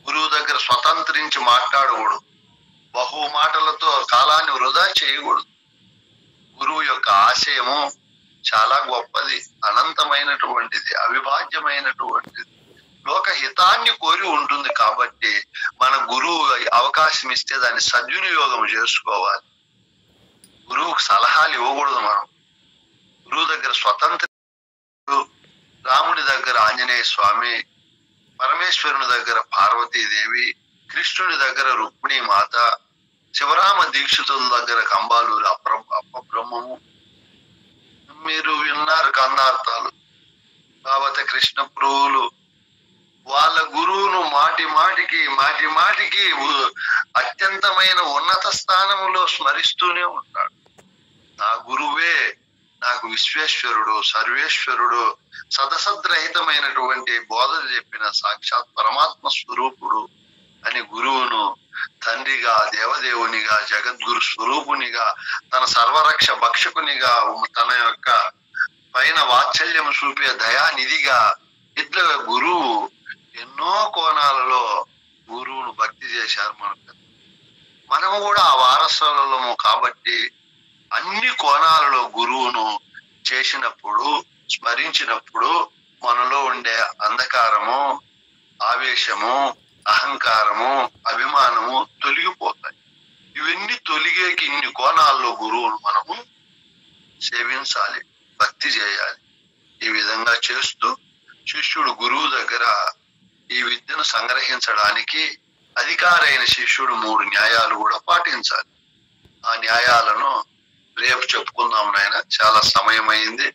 గురువు దగ్గర స్వతంత్రించి మాట్లాడకూడదు. బహు మాటలతో కాలాన్ని వృధా చేయకూడదు. గురువు యొక్క ఆశయము చాలా గొప్పది, అనంతమైనటువంటిది, అవిభాజ్యమైనటువంటిది, లోక హితాన్ని కోరి ఉంటుంది. కాబట్టి మన గురువు అవకాశం ఇస్తే దాన్ని సద్వినియోగం చేసుకోవాలి. గురువుకు సలహాలు ఇవ్వకూడదు. మనం గురువు దగ్గర స్వతంత్ర రాముని దగ్గర ఆంజనేయ స్వామి, పరమేశ్వరుని దగ్గర పార్వతీదేవి, కృష్ణుని దగ్గర రుక్మిణీ మాత, శివరామ దీక్షితుల దగ్గర కంబాలూరు అపబ్రహ్మము. మీరు విన్నారు కందార్థాలు. భావత కృష్ణ ప్రభువులు వాళ్ళ గురువును మాటి మాటికి అత్యంతమైన ఉన్నత స్థానములో స్మరిస్తూనే ఉంటాడు. నా గురువే నాకు విశ్వేశ్వరుడు, సర్వేశ్వరుడు, సదసద్రహితమైనటువంటి బోధలు చెప్పిన సాక్షాత్ పరమాత్మ స్వరూపుడు అని గురువును తండ్రిగా, దేవదేవునిగా, జగద్గురు స్వరూపునిగా, తన సర్వరక్ష భక్షకునిగా, తన యొక్క పైన వాత్సల్యం చూపే దయానిధిగా ఇట్లా గురువు ఎన్నో కోణాలలో గురువును భక్తి చేశారు. మనము కూడా ఆ వారసులము కాబట్టి అన్ని కోణాలలో గురువును చేసినప్పుడు, స్మరించినప్పుడు మనలో ఉండే అంధకారము, ఆవేశము, అహంకారము, అభిమానము తొలగిపోతాయి. ఇవన్నీ తొలిగేకి ఇన్ని కోణాల్లో గురువును మనము సేవించాలి, భక్తి చేయాలి. ఈ విధంగా చేస్తూ శిష్యుడు గురువు దగ్గర ఈ విద్యను సంగ్రహించడానికి అధికారైన శిష్యుడు 3 న్యాయాలు కూడా పాటించాలి. ఆ న్యాయాలను రేపు చెప్పుకుందాం నాయన, చాలా సమయం అయింది.